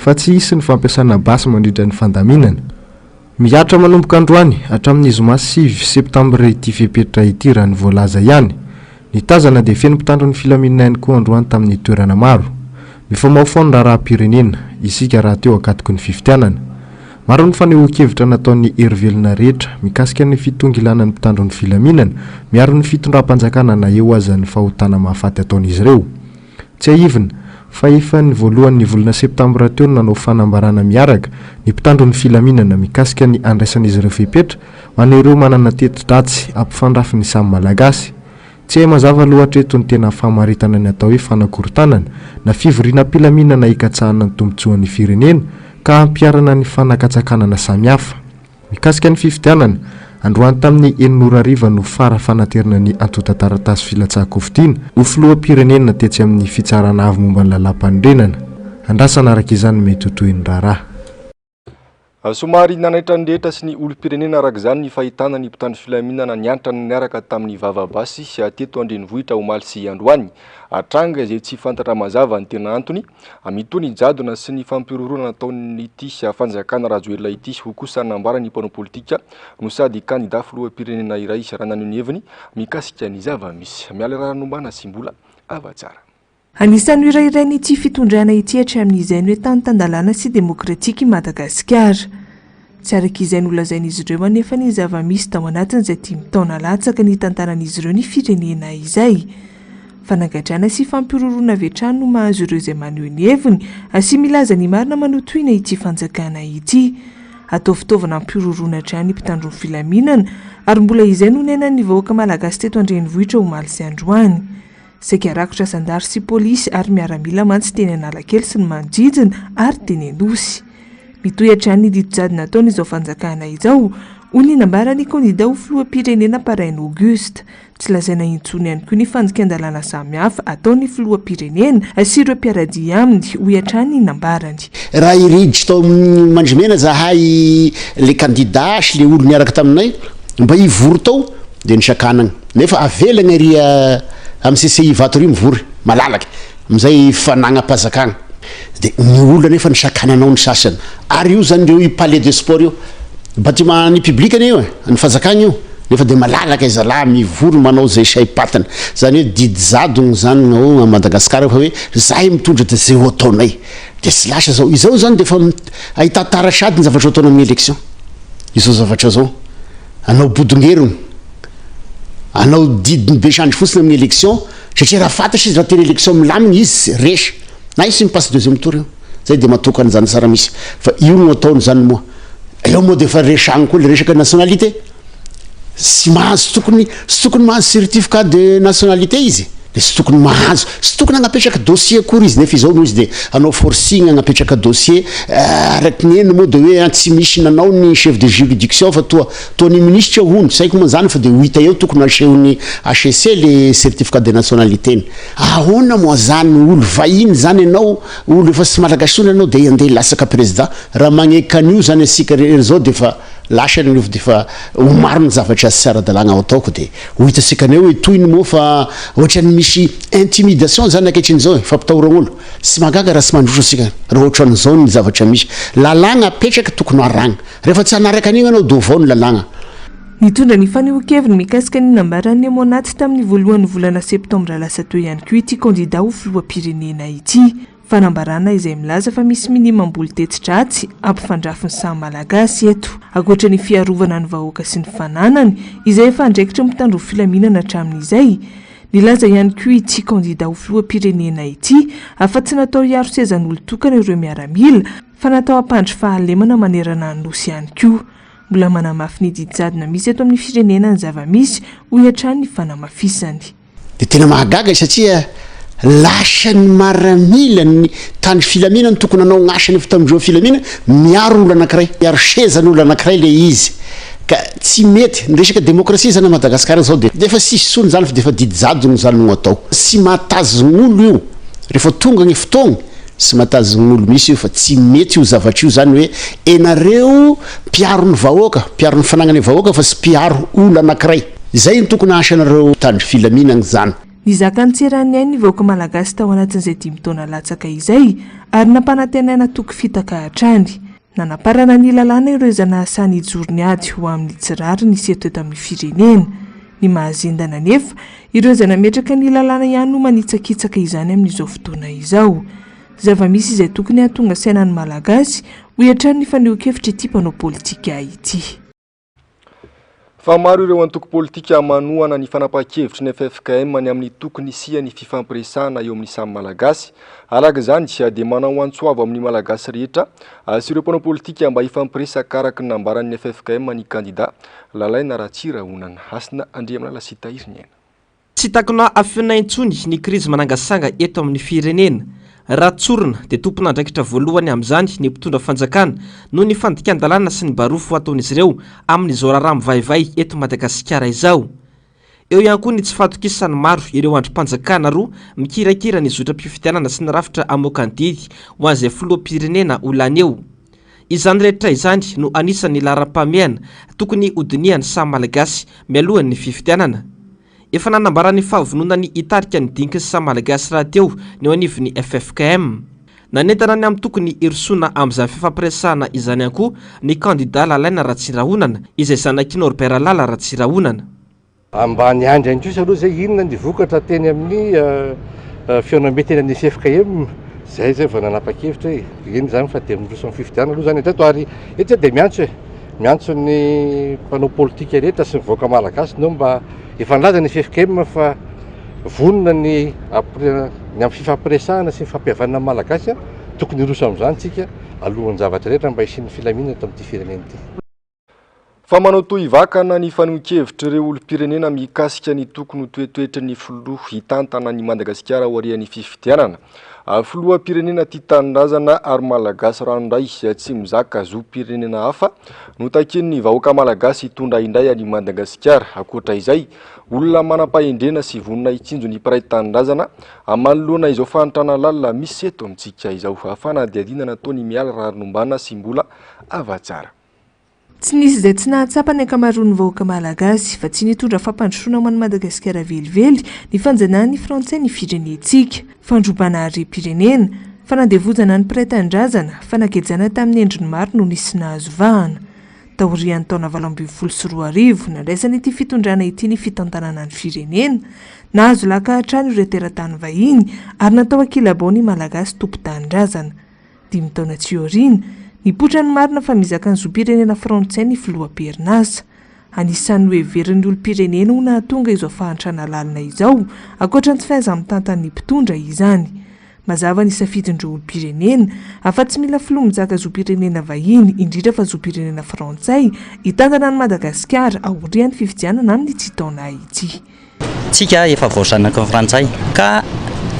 fa tsy hisy ny fampiasana basy mandrindra ny fandaminana. Miatra manomboka Androany hatramin'ny zoma 7 septambra ity fepetra ity raha ny voalaza ihany. Ny tazana dia feno mpitandro ny filaminana ihany koa Androany tamin'ny toerana maro. Mifamao foana raha pirenena isika raha teo akatoko ny fifidianana. Maro ny fanehoan-kevitra nataon'ny hery rehetra mikasika ny fitongilanan'ny mpitandro ny filaminana miaro ny fitondram-panjakana na eo aza ny fahotana mahafaty ataon'izy ireo. Tsy aivina fa efa ny voalohan'ny volana septambra teo nanao fanambarana miaraka ny mpitandro ny filaminana mikasika ny andraisan'izy ireo fepetra ho an'ireo manana teti-dratsy ampifandrafy ny samy malagasy. Tsy hay mazava loatra eto ny tena famaritana ny atao hoe fanakorontanana na fivoriana pilaminana ikatsahana ny tombotsoan'ny firenena ka ampiarana ny fanakatsakanana samihafa. Mikasika ny fifidianana Androany tamin'ny 900 no fara fanaterana ny antota taratasy filatsahana ho filoham-pirenena tetsy amin'ny fitsarana avy momba ny lalam-pandrenana. Andrasana araka izany mety ho toy ny raharaha. Somary nanaitra ny rehetra sy ny olom-pirenena araka izany ny fahitana ny mpitandro filaminana nianatra niaraka tamin'ny vavabasy sy teto Andrenivohitra omaly sy Androany. Atranga izay tsy fantatra mazava ny tena antony amitony jadona sy ny fampiroroana nataon'ny ity fanjakana Rajoelina ity ho kosa nambara ny mpanao politika no sady kandida filoham-pirenena iray raha nanao heviny mikasika ny zava-misy. Miala ranombana sy mbola avatsara. Anisan'ny irairay ity fitondrana ity hatramin'izay hoe tany-tandalana sy demokratika i Madagasikara. Tsy araka izay nolazain'izy ireo anefa ny zava-misy tao anatin'izay 10 taona latsaka ny tantaran'izy ireo ny firenena izay. Fanagadrana sy fampiroroana vetrano no mahazo ireo izay maneho ny heviny sy milaza ny marina manotohina ity fanjakana ity. Atao fitaovana ampiroroana hatrany mpitandro ny filaminana ary mbola izay no nenan'ny vahoaka malagasy teto Andrenivohitra omaly sy Androany. Saika rakotra zandary sy polisy ary miaramila mantsy teny Analakely sy ny manodidina ary teny Anosy. Mitohy hatrany didojadona nataon'izao fanjakana izao ho ny nambarany kandida ho filoham-pirenena Parainy Auguste. Tsy lazaina intsony ihany koa ny fanjikan-dalàna samihafa ataon'ny filoham-pirenena sy ireo mpiaradia aminy ho hatrany nambarany. Raha iriditra tao amin'ny mandrimena zahay le kandida sy le olo niaraka taminay mba hivory tao dia ny sakanana nefa avelana ery amin'ny CCI Vatory mivory malalaka amin'izay fanagna-pazakana dia ny olona nefa ny sakananao ny sasany ary io zany reo i palais de sport io bâtiment ny public io ny fazakana io nefa dia malalaka izy lahy mivory manao zay say-patana zany hoe didy zadony zany ao a Madagasikara fa hoe zahay mitondra dia zay ho ataonay dia tsy lasa zao izao zany dia fa ahita tarasady ny zavatra ataona amin'ny élection izao zavatra zao anao bodongerony anao didiny be sandry fotsiny amin'ny élection satria raha fantatra izy raha tena élection milamina izy resy na izy mipasse deuxième tour io zay dia matokana zany tsara misy fa io no ataony zany moa eo moa dia fa resagny koa le resaka nationalité sy mahazo sy tokony mahazo certificat de nationalité izy dia sy tokony mahazo sy tokony hanapetraka dossier akory izy nefa izao moa izy dia anao forcing hanapetraka dossier araky ny eny moa dia hoe tsy misy nanao ny chef de juridiction fa toa ny ministre hono tsy haiko moa zany fa dia ho hita eo tokony asehony HCC le certificat de nationalité ny ahoana moa zany olo vahiny zany ianao olo efa sy malagasy anao dia andeha lasaka président raha magneka an'io zany asika zao dia fa lasa ny dia fa ho maro ny zavatra sy ara-dalàna ao ataoko dia ho hitasika aneo hoe toyny moa fa ohatrany misy intimidation zany ankehitrin'izao fampitahoran'olo sy magaga raha sy mandroso asika raha ohatran'izao ny zavatra misy lalàna apetraka tokony haragna rehefa tsy hanaraka an'igny anao do vao ny lalàna. Nitondra ny fanehoan-keviny mikasika ny nambaran'ny Amonaty tamin'ny voalohan'ny volana septambra lasa teo ihany koa ity kandida ho filoham-pirenena ity fanambarana izay milaza fa misy minimam-boly tetsi-dratsy ampifandrafin'ny samy malagasy eto ankoatra ny fiarovana ny vahoaka sy ny fananany izay efa andraikitra mitandro filaminana hatramin'izay nilaza ihany koa ity kandida ho filoham-pirenena ity afa-tsy natao hiaro sezan'olo tokana ireo miaramila fa natao hampandry fahalemana manerana ny nosy ihany koa mbola manamafy ny didijadona misy eto amin'ny firenena ny zava-misy ho hiatrany ny fanamafisany dia tena mahagaga satria lasany maramila ny tany filaminany tokony anao gn'asany efa tamin'izao filamina miaro olo anankiray miaro sezan'olo anankiray le izy ka tsy mety ny resaka démocratie zany Madagasikara zao dia efa sisy sony zany fa dia efa didijadony zany no atao sy mahatazon'olo io rehefa tonga ny fotoagna sy mahatazon'olo misy io fa tsy mety io zavatra io zany hoe enareo mpiaro ny vahoaka mpiaro ny fanagnany vahoaka fa sy mpiaro olo anankiray izay ny tokony asanareo tany filaminana zany nizaka ny tserany ainy ny vahoaka malagasy tao anatin'izay 5 taona latsaka izay ary nampanantenaina toky fitaka hatrany nanaparana ny lalàna ireo zanahasany ijorony ady ho amin'ny tsirary ny seto eto amin'ny firenena ny mahazindana nefa ireo zanametraka ny lalàna ihany no manitsakitsaka izany amin'izao fotoana izao zava-misy izay tokony hatonga sainan'ny malagasy ho hiatrany ny faneho-kevitra ity mpanao politika ity fa maro ireo antoko politika manohana ny fanapahan-kevitry ny FFKM ny amin'ny tokony isia ny fifampiresahana eo amin'ny samy malagasy araka izany dia manao antsoavo amin'ny malagasy rehetra sy ireo mpanao politika mba hifampiresaka araka ny nambaran'ny FFKM ny kandida Lalaina Ratsirahonana Hasina Andriamanala sy Tahiriny tsy takona afinaintsony ny krizy manangasanga eto amin'ny firenena Ratsorina dia tompon'andraikitra voalohany amin'izany ny mpitondra fanjakana noho ny fandikan-dalàna sy ny barofo ataon'izy ireo amin'izao raharaha mivaivay eto Madagasikara izao. Eo ihany koa ny tsy fahatokisany maro ireo androm-panjakana roa mikirakira ny zotram-pifidianana sy ny rafitra amoakany didy ho an'izay filoham-pirenena ho lany eo. Izany rehetra izany no anisan'ny laharam-pahamehana tokony hodinihan'ny samy malagasy mialohan'ny fifidianana. Efa nanambarany fahavononany hitarika ny dinky sy samy malagasy raha teo ny eo anivon'ny FFKM. Nanentana ny amin'ny tokony irisona amin'izany fifampiresahana izany ihany koa ny kandida Lalaina Ratsirahonana izay zanaky Norbert Lala Ratsirahonana. Ambany andry ihany koa aloha zay inona ny vokatra teny amin'ny fiaonam-betenan'ny FFKM zay vao nanapa-kevitra iny zany fa dia mirosan'ny fifidianana aloha zany eto ary eto dia miantso ny mpanao politika rehetra sy mivoaka malagasy no mba efa nilaza ny FFKM fa vonona ny amin'ny fifampiresahana sy ny fampihavanana malagasy tokony roso amin'izany tsika alohan'ny zavatra rehetra mba hisian'ny filaminana tamin'ity firenena ity. Fa manao toy vakana ny faneho-kevitra ireo olom-pirenena mikasika ny tokony toetoetry ny filoha hitantana ny Madagasikara ho arian'ny fifidianana. Filoham-pirenena tia tanindrazana ary malagasy ranoray tsy mizaka zom-pirenena hafa no taken'ny vahoaka malagasy hitondra indray any Madagasikara. Ankoatra izay, olona manam-pahendrena sy vonona hitsinjo ny mpiray tanindrazana manoloana izao fanontana lalina misy eto amintsika izao. Fanadihadiana nataony miala ranombana sy mbola avatsara. Tsy nisy izay tsy nahatsapa ny ankamaroan'ny vahoaka malagasy fa tsy nitondra fampandrosoana ho an'ny Madagasikara velively ny fanjanahany frantsay ny firenentsika, fandrombana harem-pirenena, fanandevozana ny mpiray tanindrazana, fanakejana tamin'ny endriny maro no nisy nahazo vahana. Taorian'ny taona 2024 nandraisany ity fitondrana ity ny fitantanana ny firenena, nahazo laka hatrany ireo teratany vahiny ary natao akilabao ny malagasy tompo tanindrazana. 5 taona tsy aoriana nipotra ny marina fa mizaka ny zom-pirenena frantsay ny filoham-perinasa. Anisan'ny hoe verin'ny olom-pirenena ho nahatonga izao fahantrana lalina izao, ankoatra ny tsy fahaiza mitantana ny mpitondra izany. Mazava ny safidindreo olom-pirenena, afa-tsy mila filoha mizaka zom-pirenena vahiny, indrindra fa zom-pirenena frantsay, hitantana ny Madagasikara aorian'ny fifidianana amin'ny tsy taona ity. Tsika efa voazanaka ny frantsay, ka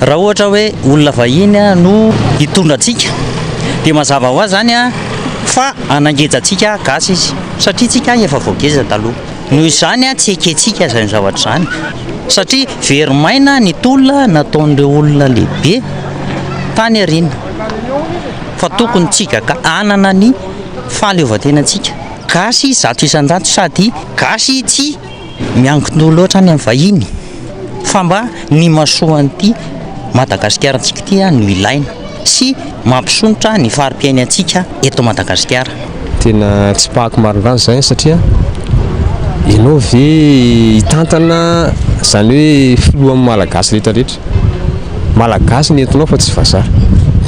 raha ohatra hoe olona vahiny no hitondra antsika, dia mazava ho azy zany fa anangejantsika gasy izy satria tsika efa voageza taloha. Noho izany tsy ekentsika izany zavatra zany satria verimaina ny tolona nataon'ireo olona lehibe tany arina fa tokony tsika ka anana ny fahaleovantenantsika gasy zato isan-jato sady gasy tsy miankin-doha loatra any amin'ny vahiny fa mba ny masoan'ity Madagasikara-ntsika ity no ilaina sy mampisontra ny fari-piaina antsika eto Madagasikara. Tena tsy pahako marivany zay satria ianao ve hitantana zany hoe filohan'ny malagasy rehetrarehetra. Malagasy ny entinao fa tsy vazaha.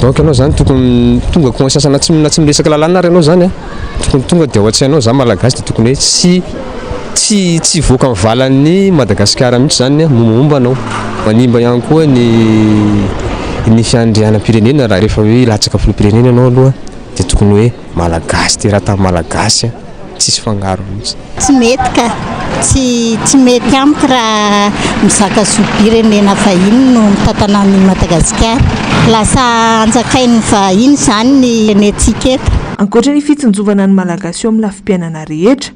donc ianao zany tokony tonga conscience tsy miresaka lalàna ary ianao zany tokony tonga dia ohatsainao za malagasy de tokony hoe tsy voaka amin'ny valan'ny Madagasikara mihitsy zany momba anao manimba ihany koa ny fiandrianam-pirenena raha rehefa hoe latsaka filoham-pirenena ianao aloha de tokony hoe malagasy te raha tamin'ny malagasy tsisy fangaro mihitsy tsy mety ka tsy mety amiko raha mizaka zopirenena vahiny no mitantanan'ny Madagasikara lasa anjakain'ny vahiny zany ny etsika eto. Ankoatra ny fitsinjovana ny malagasy eo amin'ny lafim-piainana rehetra,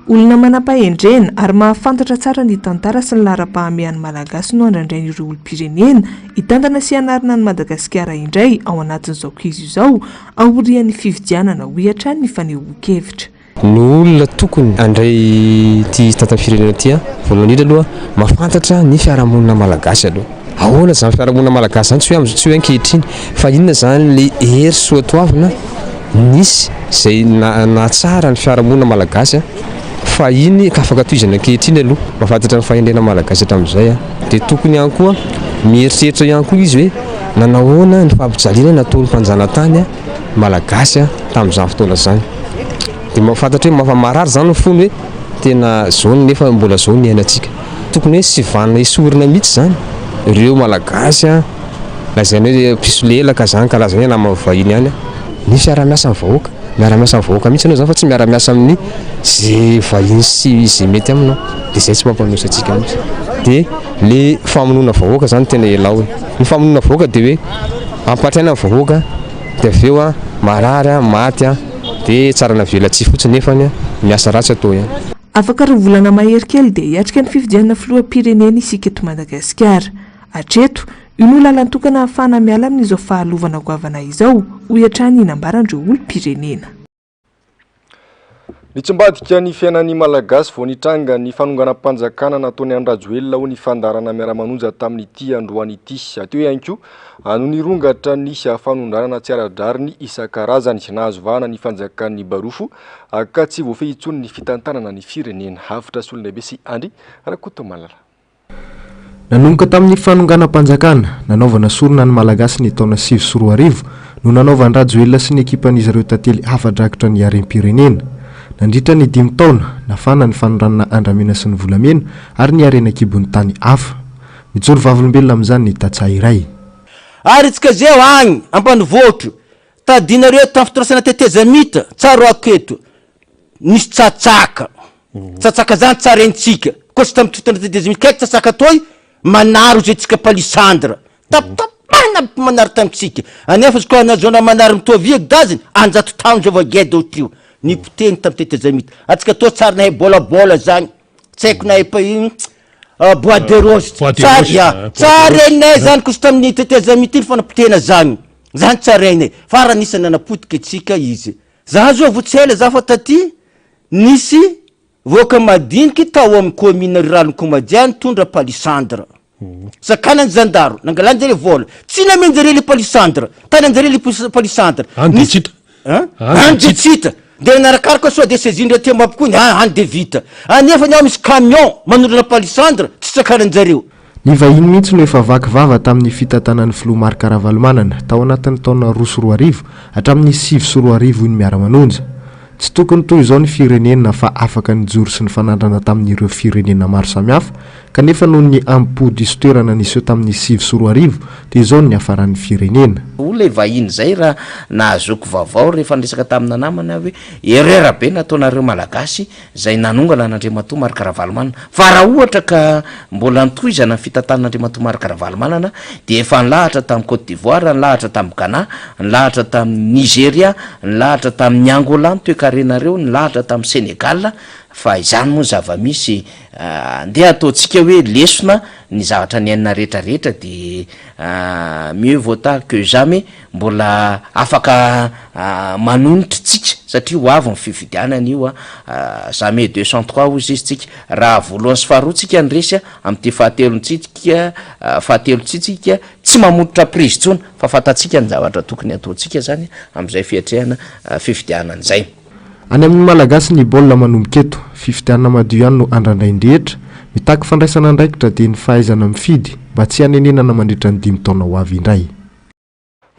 olona manam-pahendrena ary mahafantatra tsara ny tantara sy ny laharam-pahamehan'ny malagasy no andraindray ireo olom-pirenena hitantana sy hanarina ny Madagasikara indray ao anatin'izao kizy izao aorian'ny fividianana ho hatrany ny fanehoan-kevitra. Ny olona tokony andray ty tantam-pirenena ty voalohany indrindra aloha mahafantatra ny fiarahamonina malagasy aloha. Ahoana zany fiarahamonina malagasy zany tsy hoe am'zao tsy hoe ankehitriny fa inona zany le hery soatoavina nisy zay nahatsara ny fiarahamonina malagasy fa iny ka afaka toizana ankehitriny aloha mahafantatra ny fahendrena malagasy hatramin'izay de tokony ihany koa mieritreritra ihany koa izy hoe nanahoana ny fampijaliana nataon'ny mpanjanantany malagasy tamin'izany fotoana zany. De mahafantatra hoe mahamarary zany ny fony hoe tena zone nefa mbola zone ny ainatsika tokony hoe sy vanina esorina mihitsy zany ireo malagasy lazaina hoe pisolelaka zany ka lazana namana vahiny ihany ny fiara-miasa amin'ny vahoaka miara-miasa amin'ny vahoaka mihitsy anao zany fa tsy miara-miasa amin'ny zay vahiny sy zay mety aminao de zay tsy mampanosa atsika mihitsy. De le famonoana vahoaka zany tena elao ny famonoana vahoaka de hoe ampatraina amin'ny vahoaka de aveo marary maty de tsara navela tsy fotsiny nefany miasa ratsy atao ihany. Afaka rovolana mahery kely dia hiatrika ny fividianana filoham-pirenena isika eto Madagasikara. Hatreto io no lalantokana ahafahana miala amin'izao fahalovana goavana izao ho hatrany hinambarandreo olom-pirenena. Ny tsimbadika ny fiainan'ny malagasy vao nitranga ny fanonganam-panjakana nataony Andrajoelina ho ny fandarana miara-manonja tamin'ity androany ity. Ateo ihany koa no nirongatra nisy fanondranana tsy ara-drariny isan-karazany nahazo vahana ny fanjakan'ny Barofo ka tsy voafehy intsony ny fitantanana ny firenena. Hafitra sy olondehibe sy Andry Rakotomalala. Nanomboka tamin'ny fanonganam-panjakana nanaovana sorona ny malagasy ny taona 2024 no nanaovany Rajoelina sy ny ekipan'izy ireo tantely hafa-drakotra ny harem-pirenena. Nandritra ny 5 taona nafana ny fanondranana andramena sy ny volamena ary ny harena kibon'ny tany hafa. Mijoro vavolombelona amin'izany ny Tatsa iray. Ary tsika zeo agny ampanivohotro tadinareo tamin'ny fitorasana tetezamita tsara aketo nisy tsatsaka zany tsarentsika koa tsy tamin'ny fitona tetezamita kaiky tsatsaka toy manaro zay tsika palisandra tapitapana manaro tamitsika anefa izy koa nazona manaro mitovy daziny anjato taona zao vageda otrio ny poteny tamin'ny tetezamita atsika to tsara nahay bolabola zany tsy haiko nahay pa iny bois de rose tsarenay zany kosa tamin'ny tetezamita iny fanapotena zany tsarenay fara nisy nanapotika atsika izy za zao votsela za fa taty nisy voaka madiniky tao amin'ny commune rurale Komadiany tondra palisandra sakanany zandaro nangalanjare vola tsy namenjare le palisandra tananjare le palisandra anditsita de narakaraka soa de sezindra tia mampikony ande vita anefa niao misy camion manondrona palisandra tsy sakananjareo. Ny vahiny mihitsy no efa vakivava tamin'ny fitantanan'ny filoha Marc Ravalomanana tao anatin'ny taona 2024 hatramin'ny 2025 iny miara-manonja. Tsy tokony toy izao ny firenena fa afaka nijoro sy ny fanandrana tamin'ireo firenena maro samihafa kanefa noho ny ampody sy toerana nisy eo tamin'ny 2024 dia izao ny hafaran'ny firenena. Olona vahiny zay raha nahazoko vaovao rehefa niresaka tamina namana hoe erera be nataonareo malagasy zay nanongana an'Andriamatoa Marc Ravalomanana fa raha ohatra ka mbola nitohizana ny fitantanan'Andriamatoa Marc Ravalomanana dia efa nilahatra tamin'ny Côte d'Ivoire, nilahatra tamin'ny Ghana, nilahatra tamin'ny Nigeria, nilahatra tamin'ny Angola toekarenareo, nilahatra tamin'ny Sénégal fa izany moa zava-misy ndeha ataontsika hoe lesona ny zavatra ny ainina rehetrarehetra de mieux vaut tard que jamais mbola afaka manonitra tsika satria ho avy ny fividianana io jamais 203 ozy izy tsika raha voalohany sy faharoa tsika nyresy amin'ity fahatelontsika tsy mamodotra prise tsony fa fatatsika ny zavatra tokony ataontsika zany amin'izay fiatrehana fividianana izay. Any amin'ny malagasy ny baolina manomboka eto fifidianana madio ihany no andrandraindrehetra mitaky fandraisana andraikitra dia ny fahaizana mifidy mba tsy hanenenana mandritra ny 5 taona ho avy indray.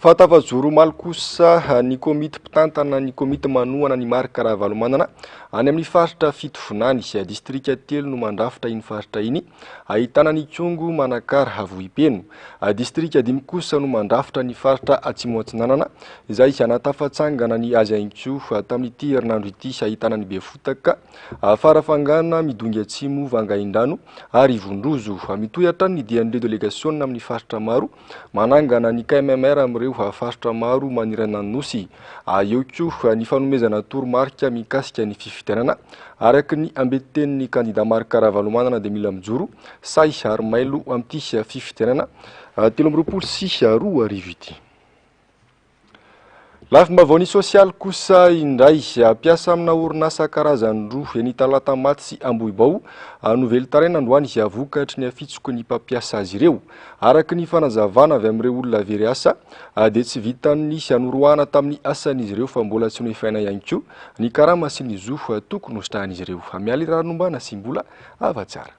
Fatavazoro omaly kosa ny komity mpitantana ny komity manohana ny marika Ravalomanana any amin'ny faritra Fitovinany distrika 3 no mandrafitra iny faritra iny ahitana ny Kongo Manakara Avohipeno distrika 5 kosa no mandrafitra ny faritra Atsimoatsinanana izay natafatsangana ny Aziaintso tamin'ity herinandro ity ahitana ny Befotaka farafangana midongy atsimo Vangaindrano ary Vondrozo mitohatra ny dian'ireo délégation amin'ny faritra maro manangana ny KMMR amin'ireo faritra maro manirana nosy eo koa ny fanomezana toromarika mikasika ny fifitenana araka ny ambeten'ny candidat marika Ravalomanana de mila mijoro say ary mailo amin'ity fifitenana 3 ity. Lafim-bavao ny sosialy kosa indray piasa amina orinasa karazany roa eny Talata Maty sy Ambohibao novely taraina androany izy avokatry ny afitsoko ny mpampiasa azy ireo araka ny fanazavana avy amin'ireo olona very asa dia tsy vitan'ny hanoroana tamin'ny asan'izy ireo fa mbola tsy noefaina ihany koa ny karama sy ny zo tokony hostrahan'izy ireo mialy ranombana sy mbola avatsara.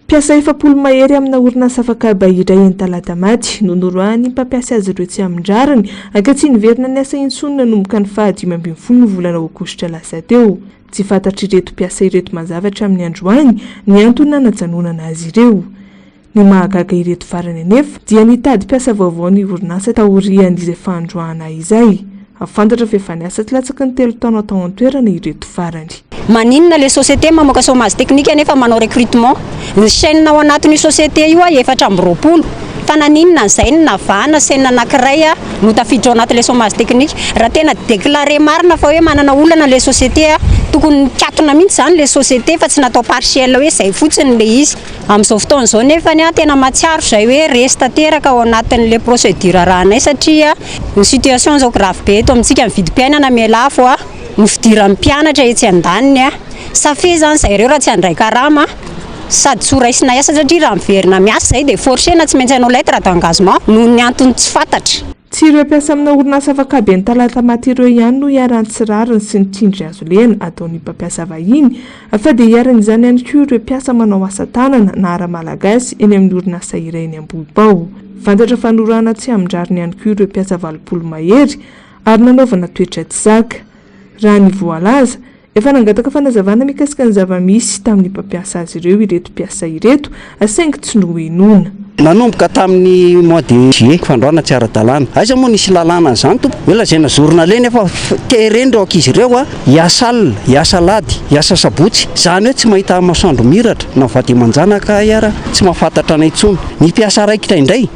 Piasa 7 mahery amina orinasa fakaba iray eny Talata Maty no noroany mpampiasa azy ireo tsy amin-drariny ankatsiny verina ny asa intsonina nomboka ny 5 volana aogositra lasa teo. Tsy fantatry ireto piasa ireto mazavatra amin'ny androany ny antony najanonana azy ireo. Ny mahagaga ireto farany anefa dia nitady piasa vaovao ny orinasa taorian'izay fandroana izay. Afantatra fa efa niasa tsy latsaky ny 3 taona tao an-toerana ireto farany. Maninona le société mamoaka chômage technique anefa manao recrutement ny chaîne ao anatin'ny société io 420 fa naninona izay ny navahana chaîne anankiray no tafiditra ao anaty le chômage technique raha tena déclaré marina fa hoe manana olana le société tokony mikatona mihitsy zany le société fa tsy natao partiel hoe izay fotsiny le izy amin'izao fotoana izao nefa ny tena matsiaro izay hoe resy tanteraka ao anatin'le procédure rahanay satria ny situation zao grave be eto amintsika mividim-piainana mialafo ny fidiran'ny mpianatra etsy andaniny safe zany izay ireo raha tsy handray karama sady tsy raisina asa satria raha miverina miasa zay dia forcena tsy maintsy hanao lettre d'engagement noho ny antony tsy fantatra. Tsy ireo piasa amina orinasa fakabeny Talata Maty ireo ihany no iarahan-tsirariny sy ny tindry azo lena ataon'ny mpampiasa vahiny fa dia iaran'izany ihany koa ireo piasa manao asa tanana na ara-malagasy eny amin'ny orinasa iray eny Ambohibao. Fantatra fanorana tsy amin-drariny ihany koa ireo piasa 7 mahery ary nanaovana toetra tsy zaka. Raha ny voalaza efa nangataka fanazavana mikasika ny zava-misy tamin'ny mpampiasa azy ireo ireto piasa ireto saingy tsy noenona. Nanomboka tamin'ny mois de juillet fandroana tsy ara-dalàna aiza moa nisy lalàna izany tompo hoe lazaina zorona leny efa terendro ankizy ireo hiasa alina hiasa lady hiasa sabotsy izany hoe tsy mahita masoandro miratra na vady manjanaka ara tsy mahafantatra na intsony ny piasa raikitra indray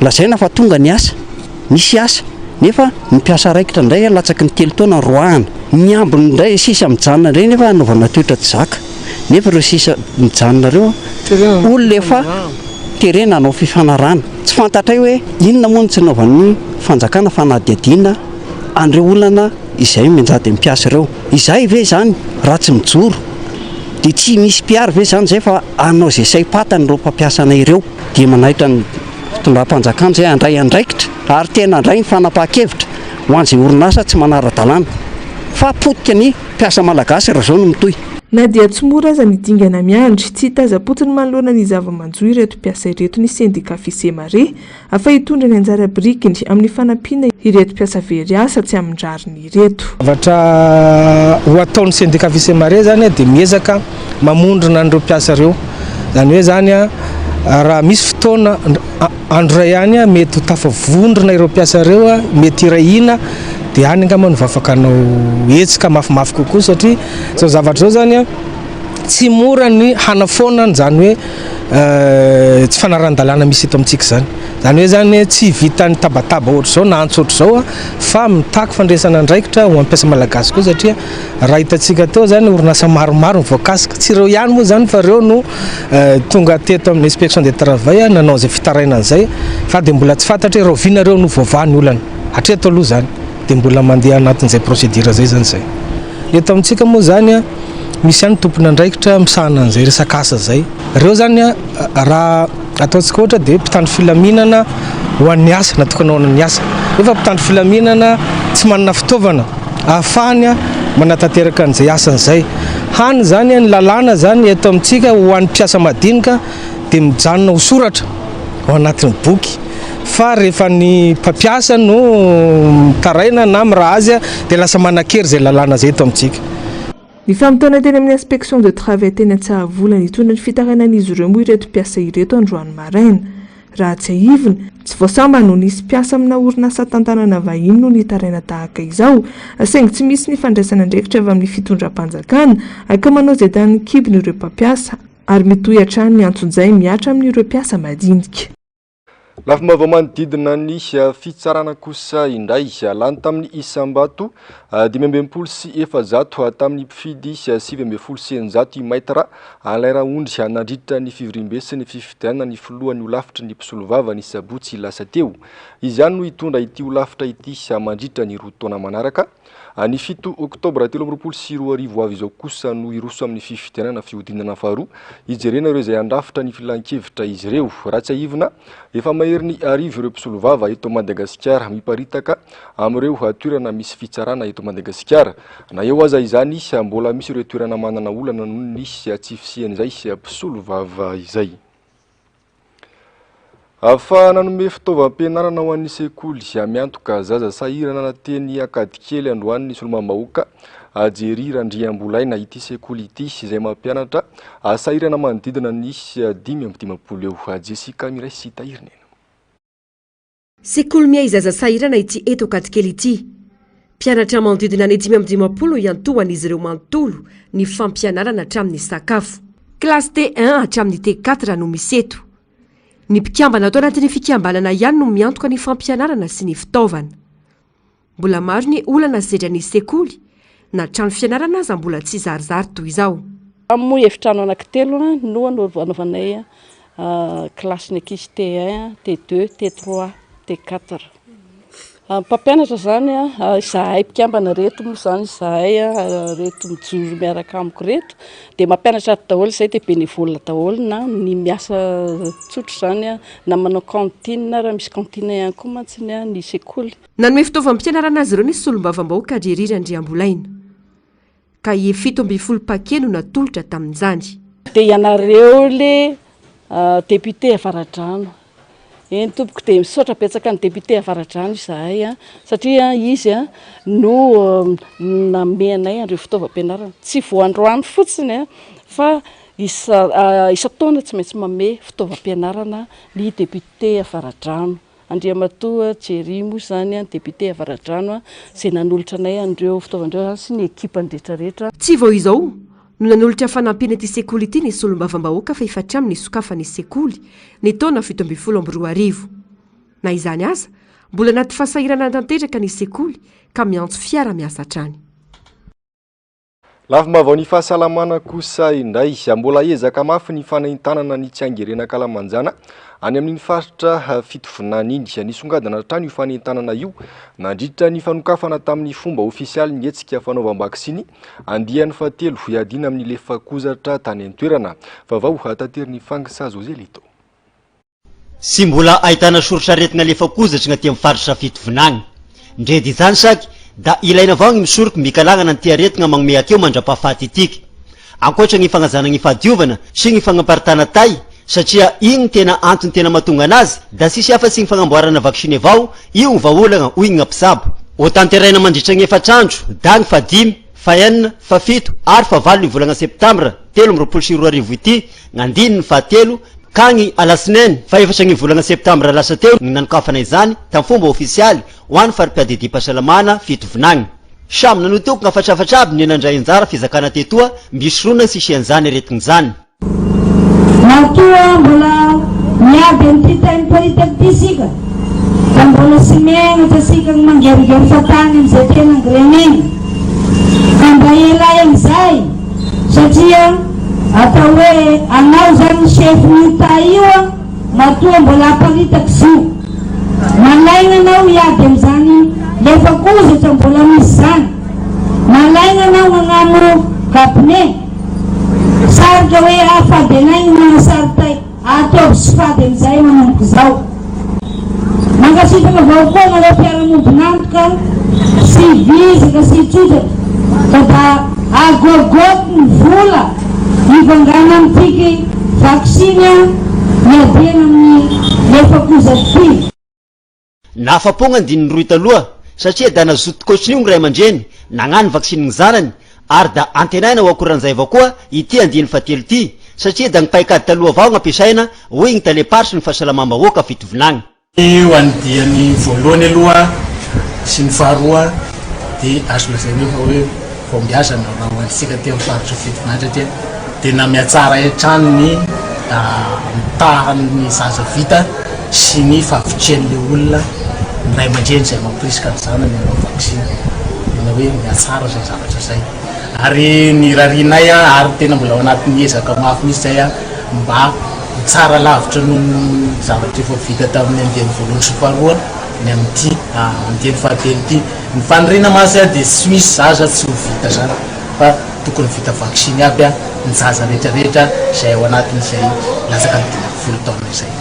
lazaina fa tonga ny asa misy asa nefa ny piasa raikitra indray latsaky ny 3 taona roahana ny ambiny indray sisa mijanona indray nefa anaovana toetra tsy zaka nefa ireo sisa mijanona ireo olona efa terena anao fifanarana tsy fantatray hoe inona moa ny tsy naovan'ny fanjakana fanadiadiana an'ireo olana izay menjady mipiasa ireo izay ve zany raha tsy mijoro dia tsy misy mpiary ve zany zay fa anao zay saim-patany ireo mpampiasanay ireo dia manahitra ny fitondram-panjakana zay andray andraikitra ary tena andray ny fanapahan-kevitra ho an'izay orinasa tsy manara-dalàna fa potika ny mpiasa malagasy raha zao no mitohy. Na dia tsy mora aza ny dingana miandry tsy hitaza-potsiny manoloana ny zava-manjo ireto piasa ireto ny sendika Fisemare afa hitondra ny anjara birikiny amin'ny fanampiana ireto piasa very asa tsy amin-drariny ireto. Zavatra ho ataon'ny sendika Fisemare zany dia miezaka mamondrona an'ireo piasa ireo zany hoe zany raha misy fotoana andro ray ihany mety ho tafavondrona ireo piasa ireo mety irahina dia any angamba no afaka anao hetsika mafimafy kokoa satria zao zavatra zao zany tsy mora ny hanafonana zany hoe tsy fanaran-dalàna misy eto amintsika zany zany hoe zany tsy vitany tabataba ohatra zao na antso ohatra zao fa mitaky fandraisana andraikitra ho ampiasa malagasy koa satria raha hitantsika teo zany orinasa maromaro voakasika tsy ireo ihany moa zany fa ireo no tonga teto amin'ny inspection de travail nanao zay fitaraina an'izay fa dia mbola tsy fantatra hoe rovinareo no voavaany olana hatreto aloha zany dia mbola mandeha anatin'izay procédure zay zany zay. Eto amintsika moa zany misy ihany tompona andraikitra misahana an'izay resaka asa zay ireo zany raha ataontsika ohatra dia mpitandro filaminana ho an'ny asa natokana ho an'ny asa nefa mpitandro filaminana tsy manana fitaovana ahafahany manatanteraka an'izay asan'izay hany zany ny lalàna zany eto amintsika ho an'ny mpiasa madinika dia mijanona ho soratra ao anatin'ny boky fa rehefa ny mpampiasa no taraina na miraha azy dia lasa manan-kery zay lalàna zay eto amintsika. Ny famitona teny amin'ny inspection de travail teny Antsahavolana nitondra ny fitarainan'izy ireo moa ireto mpiasa ireto androany maraina. Raha tsy ahivina, tsy voasamba no nisy mpiasa amina orinasa tantanana vahiny no nitaraina tahaka izao, saingy tsy misy ny fandraisana andraikitra avy amin'ny fitondram-panjakana ka manao izay tany kibony ireo mpampiasa ary mitohy hatrany ny antsonjay miatra amin'ireo mpiasa madinika. Lafim-baovao manodidina ny fitsarana kosa indray lany tamin'ny Isambato 520 tamin'ny mpifidy 720 metatra alaira ondry nandritra ny fivoriam-be sy ny fifidianana ny filohan'ny olafitra ny mpisolovava ny sabotsy lasa teo. Izy ihany no hitondra ity olafitra ity mandritra ny 2 taona manaraka. Ny 7 oktobra 2022 avy izao kosa no iroso amin'ny fifidianana fihodinana faharoa ijerena ireo izay andrafitra ny filan-kevitra izy ireo. Raha tsy ahivina, efa mahery arivo ireo mpisolovava eto Madagasikara miparitaka amin'ireo toerana misy fitsarana eto Madagasikara. Na eo aza izany mbola misy ireo toerana manana olana noho ny tsy fisian'izay mpisolovava izay. Fa nanome fitaovam-pianarana ho an'ny sekoly miantoka zaza sahirana na teny akadikely androany ny solomam-bahoaka jery Randriambolaina ity sekoly ity izay mampianatra sahirana manodidina ny 520 eo. Jessica Miray sy Tahirnena. Sekoly miay zaza sahirana ity eto akadikely ity. Mpianatra manodidina ny 520 iantohan'izy ireo manontolo ny fampianarana hatramin'ny sakafo. Klasy T1 hatramin'ny T4 no misy eto. Ny mpikambana atao anatin'ny fikambanana ihany no miantoka ny fampianarana sy ny fitaovana. Mbola maro ny olana sedran'ny sekoly na trano fianarana aza mbola tsy zarizary toy izao. Amin'ny efitrano anankitelo no anaovanay klasy ankizy T1, T2, T3, T4. Mpampianatra zany izahay mpikambana reto moa zany izahay reto mijoro miaraka amiko reto dia mampianatra daholo izay dia bénévole daholo na ny miasa tsotro zany na manao cantine raha misy cantine ihany koa mantsiny ny sekoly. Nanome fitaovam-pianarana azy ireo ny solombavam-bahoaka Jery Randriambolaina. Kahie 7 pake no natolotra tamin'izany. Dia ianareo le député Avaradrano. Eny tompoko dia misaotra betsaka ny député Avaradrano izahay satria izy no namenay andreo fitaovam-pianarana. Tsy voandroany fotsiny fa isa-taona tsy maintsy mame fitaovam-pianarana ny député Avaradrano. Andriamatoa Jery moa zany député Avaradrano izay nanolotra anay andreo fitaovandreo sy ny ekipa rehetrarehetra. Tsy vao izao no nanolotra fanampiana ity sekoly ity ny solombavam-bahoaka fa efatramy ny sokafany sekoly ny taona 2022. Na izany aza mbola anaty fasahirana tanteraka ny sekoly ka miantso fiara-miasa hatrany. Lafim-baovao ny fahasalamana kosa indray mbola ezaka mafy ny fanahintanana ny tsy angerena Kalamanjana any amin'ny faritra fitovinany iny. Nisongadina hatrany io fanahintanana io nandritra ny fanokafana tamin'ny fomba ofisialy ny hetsika fanaovam-bakisiny andiany fahatelo iadina amin'ny lefakozatra tany an-toerana. Vaovao tanteriny Fangisa José Lito. Sy mbola ahitana sorosaretina lefakozatra agnaty amin'ny faritra fitovinany. Ndredy izany saky da ilaina avao ny misoroky mikalagnana ny tiaretina magnome akeo mandra-pahafaty itika. Ankoatra ny fagnazana ny fahadiovana sy ny fagnamparitana tay satria igny tena antony tena mahatonga anazy da sisy afa-tsy ny fagnamboarana vaksiny avao io ny vahaolagna hoy ny ampisabo. O tanteraina mandritra ny efatrandro da ny fa5, fa6, fa7 ary fa8 ny volana septambra 2022 ity ngandiny ny fahatelo ka ny alasinainy fa 4 ny volana septambra lasa teo ny nanokafana izany tamin'ny fomba ofisialy ho an'ny fari-piadidi-pahasalamana fitovinany. Samy nanotoko nga fatrafatr'aby aby ny nandray anjara fizakana tetoa mbisoroana sy isian'izany aretin'izany. Matoa mbola miady amin'ity tany politika ity sika da mbola sy miainatra sika ny mangerigery fatany amin'izay tena ngirenena ka mba ela amin'izay satria atao hoe anao zany chefy nyta io matoa mbola aparitaka zo malaigna anao hiady amin'izany lefakozatra mbola misy zany malaigna anao magnano kabine sarika hoe afady anay manasarita ataovy sy fady amin'izay manomboka zao. Mankasitraka avao koa nareo mpiara-mombonantoka sy vizaka sy tsotraka fa da agogoty ny vola hivangana amin'itiky vaksiny miadiana amin'ny lefakozatra ty. nafapoana andininy roy taloha satria da nazoto koatrin'io ny ray aman-dreny nagnano vaksininy zanany ary da antenaina ho akoran'izay avao koa ity andiny fatelo ity satria da ny paikady taloha avao ny ampiasaina hoe ny taleparitry ny fahasalamam-bahoaka fitovinagny io andiany voalohany aloha sy ny faharoa dia azo lazaina eo fa hoe fombiazana raha hoantsika ty amin'ny faritra fitovinagny satria tena mihatsara hatrany ny mitahany zaza vita sy ny fahavitrian'le olona ny ray aman-dreny zay mampirisika ny zanany amin'ny vaksiny tena hoe mihatsara zay zavatra zay ary ny rarinay ary tena mbola ao anatin'ny ezaka mafy misy zay mba tsara lavitra no zavatra efa vita tamin'ny andiany voalohany sy faharoa ny amin'ity andiany fahatelo ity ny fanirina masy dia tsy misy zaza tsy ho vita zany fa tokony vita vaksiny aby ny zaza rehetrarehetra zay ao anatin'izay latsaka ny 10 taona izay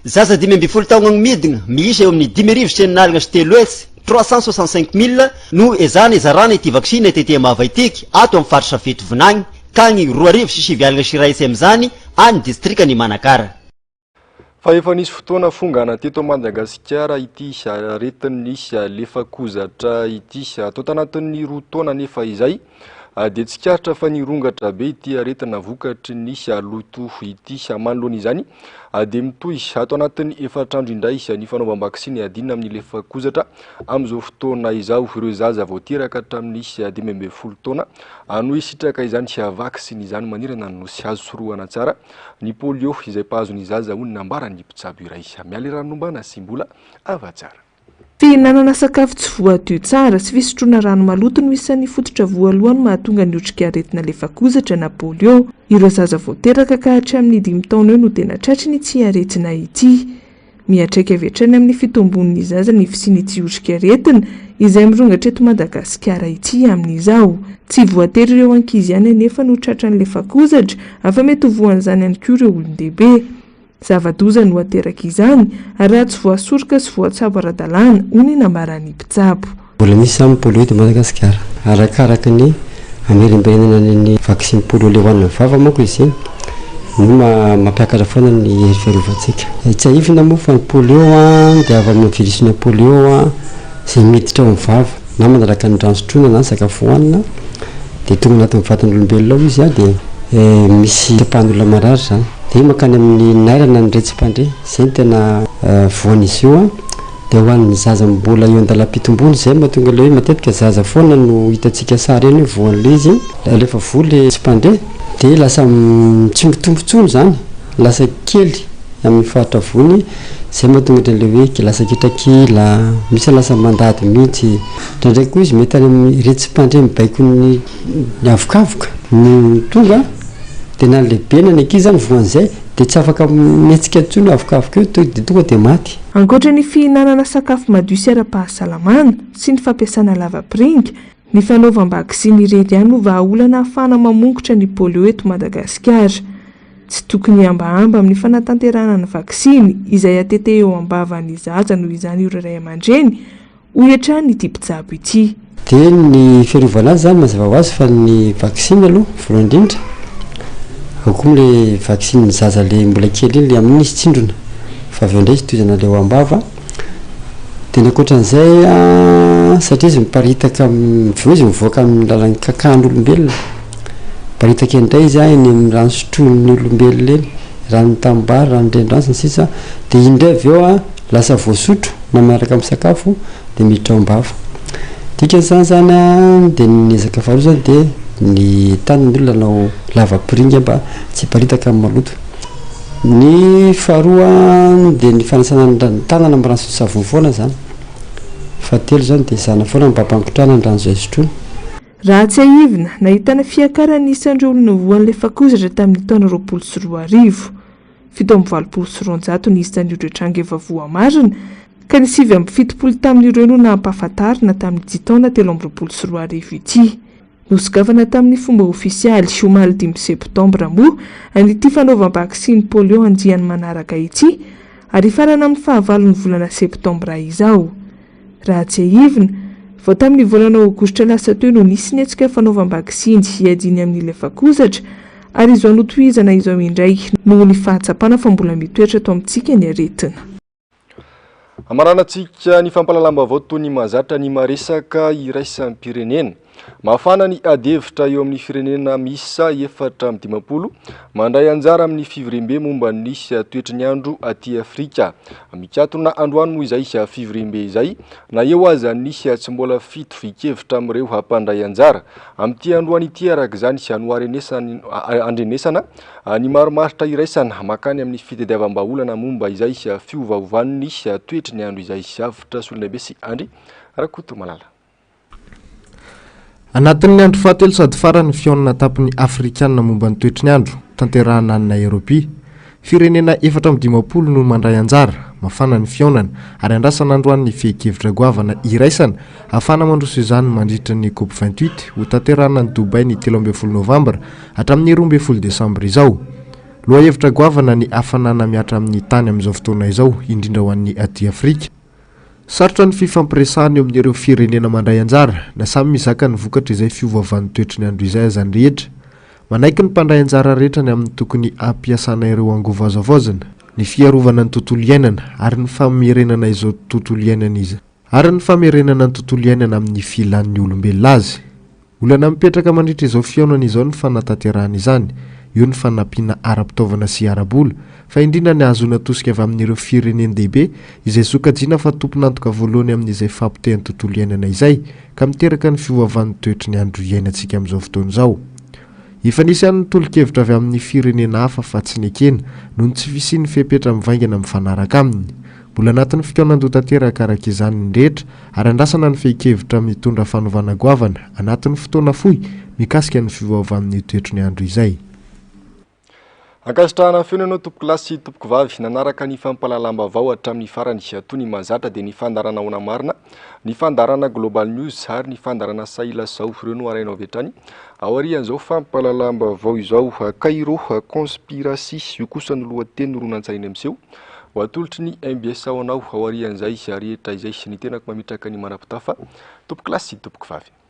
zaza 5 taona ny midina miisa eo amin'ny 5,9 sy 3 hetsy 365,000 no ezana izarana ity vaksiny tete Mavaitik ato amin'ny faritra Fitovinagny ka ny 2,7 amin'izany any distrikany Manakara. Fa efa nisy fotoana fongana teto Madagasikara ity aretin'ny lefakozatra ity atao tanatin'ny 2 taona nefa izay dia tsikaritra fa nirongatra be ity aretina vokatry ny loto ity manoloana izany dia mitoy ato anatin'ny 4 andro indray ny fanaovam-baksiny adinina amin'ny lefakozatra amin'izao fotoana izao ireo zaza voateraka hatramin'ny 15 taona no hisitraka izany sy vaksiny izany manirana no sy azo sorohana tsara ny polio izay pahazony zaza hoy nambarany mpitsabo iray miala ranombana sy mbola avatsara. Fihinanana sakafo tsy voadio tsara sy fisotroana rano maloto no isan'ny fototra voalohany mahatonga ny otrika aretina lefakozatra na polio. Ireo zaza voateraka ka hatramin'ny 5 taona eo no tena tratriny ity aretina ity. Mihatraika avy hatrany amin'ny fitombon'ny zaza ny fisian'ity otrika aretina izay mirongatra eto Madagasikara ity amin'izao. Tsy voatery ireo ankizy ihany anefa no tratran'ny lefakozatra afa mety ho voan'izany ihany koa ireo olon-dehibe. Zava-doza no ateraka izany ary raha tsy voasoroka sy voatsabo ara-dalàna hoy ny nambaran'ny mpitsabo. Mbola misy amin'ny polio eto Madagasikara arakaraka ny amerimberenana ny vaksiny polio le hoanina vava manko izy iny no mampiakatra foana ny hery fiarovatsika. Tsy ahifina moa fa ny polio dia avy amin'ny virusina polio izay miditra ao amin'ny vava na manaraka ny rano sotroina na ny sakafo hoanina dia tonga anatin'ny vatan'olombelona ao izy dia misy tapahan'olona marary zany. Dia makany amin'ny nairana ny retsim-pandre izay tena voan'izy io dia ho an'ny zaza mbola eo an-dalam-pitombony izay mahatonga ilay hoe matetika zaza foana no hitantsika sary eny hoe voan'ilay izy rehefa voly retsim-pandre dia lasa mitsombontsony zany lasa kely amin'ny faritra vony izay mahatonga ilay hoe lasa ketrakila misy lasa mandady mihitsy ndraindraiky koa izy mety any amin'ny retsim-pandre mibaiko ny avokavoka ny tonga dia na lehibe na ny ankizy zany voan'izay dia tsy afaka mihetsika intsony avokavoka eo dia tonga dia maty. Ankoatra ny fihinanana sakafo madio sy ara-pahasalamana sy ny fampiasana lavapiringa, ny fanaovam-baksiny irery ihany no vahaolana ahafahana mamongotra ny polio eto Madagasikara. Tsy tokony ambahamba amin'ny fanatanterahana ny vaksiny izay atete eo ambavan'ny zaza noho izany ireo ray aman-dreny hoy hatrany ity mpitsabo ity. Dia ny fiarovana azy zany mazava ho azy fa ny vaksiny aloha voalohany indrindra ao koa le vaksiny zaza le mbola kely iny le amin'ny izy tsindrona fa avy eo indray izy toizana le ho ambava dia ny ankoatran'izay satria izy miparitaka izy mivoaka amin'ny lalan'ny kakan'olombelona miparitaka indray izy eny amin'ny rano sotroin'ny olombelona eny rano tambary rano rendrano sy ny sisa dia indray avy eo lasa voasotro na miaraka amin'ny sakafo dia miditra ao ambava. Dikan'izany zany dia niezaka faharoa zany dia ny tanin'olona nao lavapiringa mba tsy hiparitaka amin'ny maloto. Ny faharoa dia ny fanasana ny tanana amin'ny rano sy savony foana zany. Fahatelo zany dia zana foana mba hampangotrahana ny rano izay sotroina. Raha tsy ahivina nahitana fiakarana isan'ireo olona voan'ny lefakozatra tamin'ny taona 2020. 7,7 ny isan'ireo tranga efa voamarina ka ny 7,7 tamin'ireo no nampahafantarina tamin'ny 10 taona 2020 ity. Nosokafana tamin'ny fomba ofisialy siomaly 5 septambra moa an'ity fanaovam-baksiny polio andiany manaraka ity ary farana amin'ny 9 volana septambra izao. Raha tsy ahivina vao tamin'ny volana aogositra lasa teo no nisy ny hetsika fanaovam-baksiny hiadiny amin'ny lefakozatra ary izo anotohizana izao indray noho ny fahatsapana fa mbola mitoetra ato amintsika ny aretina. Amaranantsika ny fampalalambavao toy ny mahazatra ny maresaka iraisan'ny pirenena. Mafana ny adevitra eo amin'ny firenena misa 450 mandray anjara amin'ny fivirimbe momba ny toetry ny andro aty Afrika. Mikatona androany moa izay fivirimbe izay na eo aza nisy tsy mbola fito fikevitra amin'ireo hampandray anjara. Amin'ity androany ity araka izany andrenesana ny maromaritra iraisana makany amin'ny fitadiavam-baolana momba izay fiovaovan'ny toetry ny andro izay avitra solonaibe sy andry Rakoto Malala. Anatin'ny andro fahatelo sady farany fionana tapon'ny Afrikanina momba ny toetry ny andro tanterahana any Nairobi. Firenena 450 no mandray anjara, mafana ny fionana ary andrasana androany ny fehikevitra goavana iraisana afana mandroso izany mandritra ny COP28 ho tanterahana ny Dubai ny 13 Novambra hatramin'ny 12 Desambra izao. Lohahevitra goavana ny afanana miatra amin'ny tany amin'izao fotoana izao indrindra ho an'ny aty Afrika. Sarotra ny fifampiresahana eo amin'ireo firenena mandray anjara na samy mizaka ny vokatra izay fiovaovan'ny toetry ny andro izay azany rehetra. Manaiky ny mpandray anjara rehetra ny amin'ny tokony ampiasana ireo angovazavozana, ny fiarovana ny tontolo iainana ary ny famerenana izao tontolo iainana izy. Ary ny famerenana ny tontolo iainana amin'ny filan'ny olombelona azy. Olana mipetraka mandritra izao fionana izao ny fanatanterahana izany. Io ny fanampiana ara-pitaovana sy ara-bola fa indrindra ny azona tosika avy amin'ireo firenena dehibe izay sokajiana fa tompon'antoka voalohany amin'izay fampitehan'ny tontolo iainana izay ka miteraka ny fiovaovan'ny toetry ny andro iainantsika amin'izao fotoana izao. Efa nisy ihany ny tolo-kevitra avy amin'ny firenena hafa fa tsy nekena noho ny tsy fisian'ny fepetra mivaingana mifanaraka aminy. Mbola anatin'ny fitoanando tanteraka araka izany ny rehetra ary andrasana ny fehikevitra mitondra fanovana goavana anatin'ny fotoana fohy mikasika ny fiovaovan'ny toetry ny andro izay. Ankasitrahana feno ianao tompoko lahy sy tompoko vavy nanaraka ny fampalalam-baovao hatramin'ny farany toy ny mahazatra dia ny fandarana ona marina, ny fandarana Global News ary ny fandarana Sahila Zao ireo no arainao avy hatrany. Ao arian'izao fampalalam-baovao izao Cairo conspiracy io kosa ny lohateny noronantsarina amin'izao. Ho atolotry ny MBS ao anao ao arian'izay rehetra izay sy ny tenako mametraka ny manapitafa tompoko lahy sy tompoko vavy.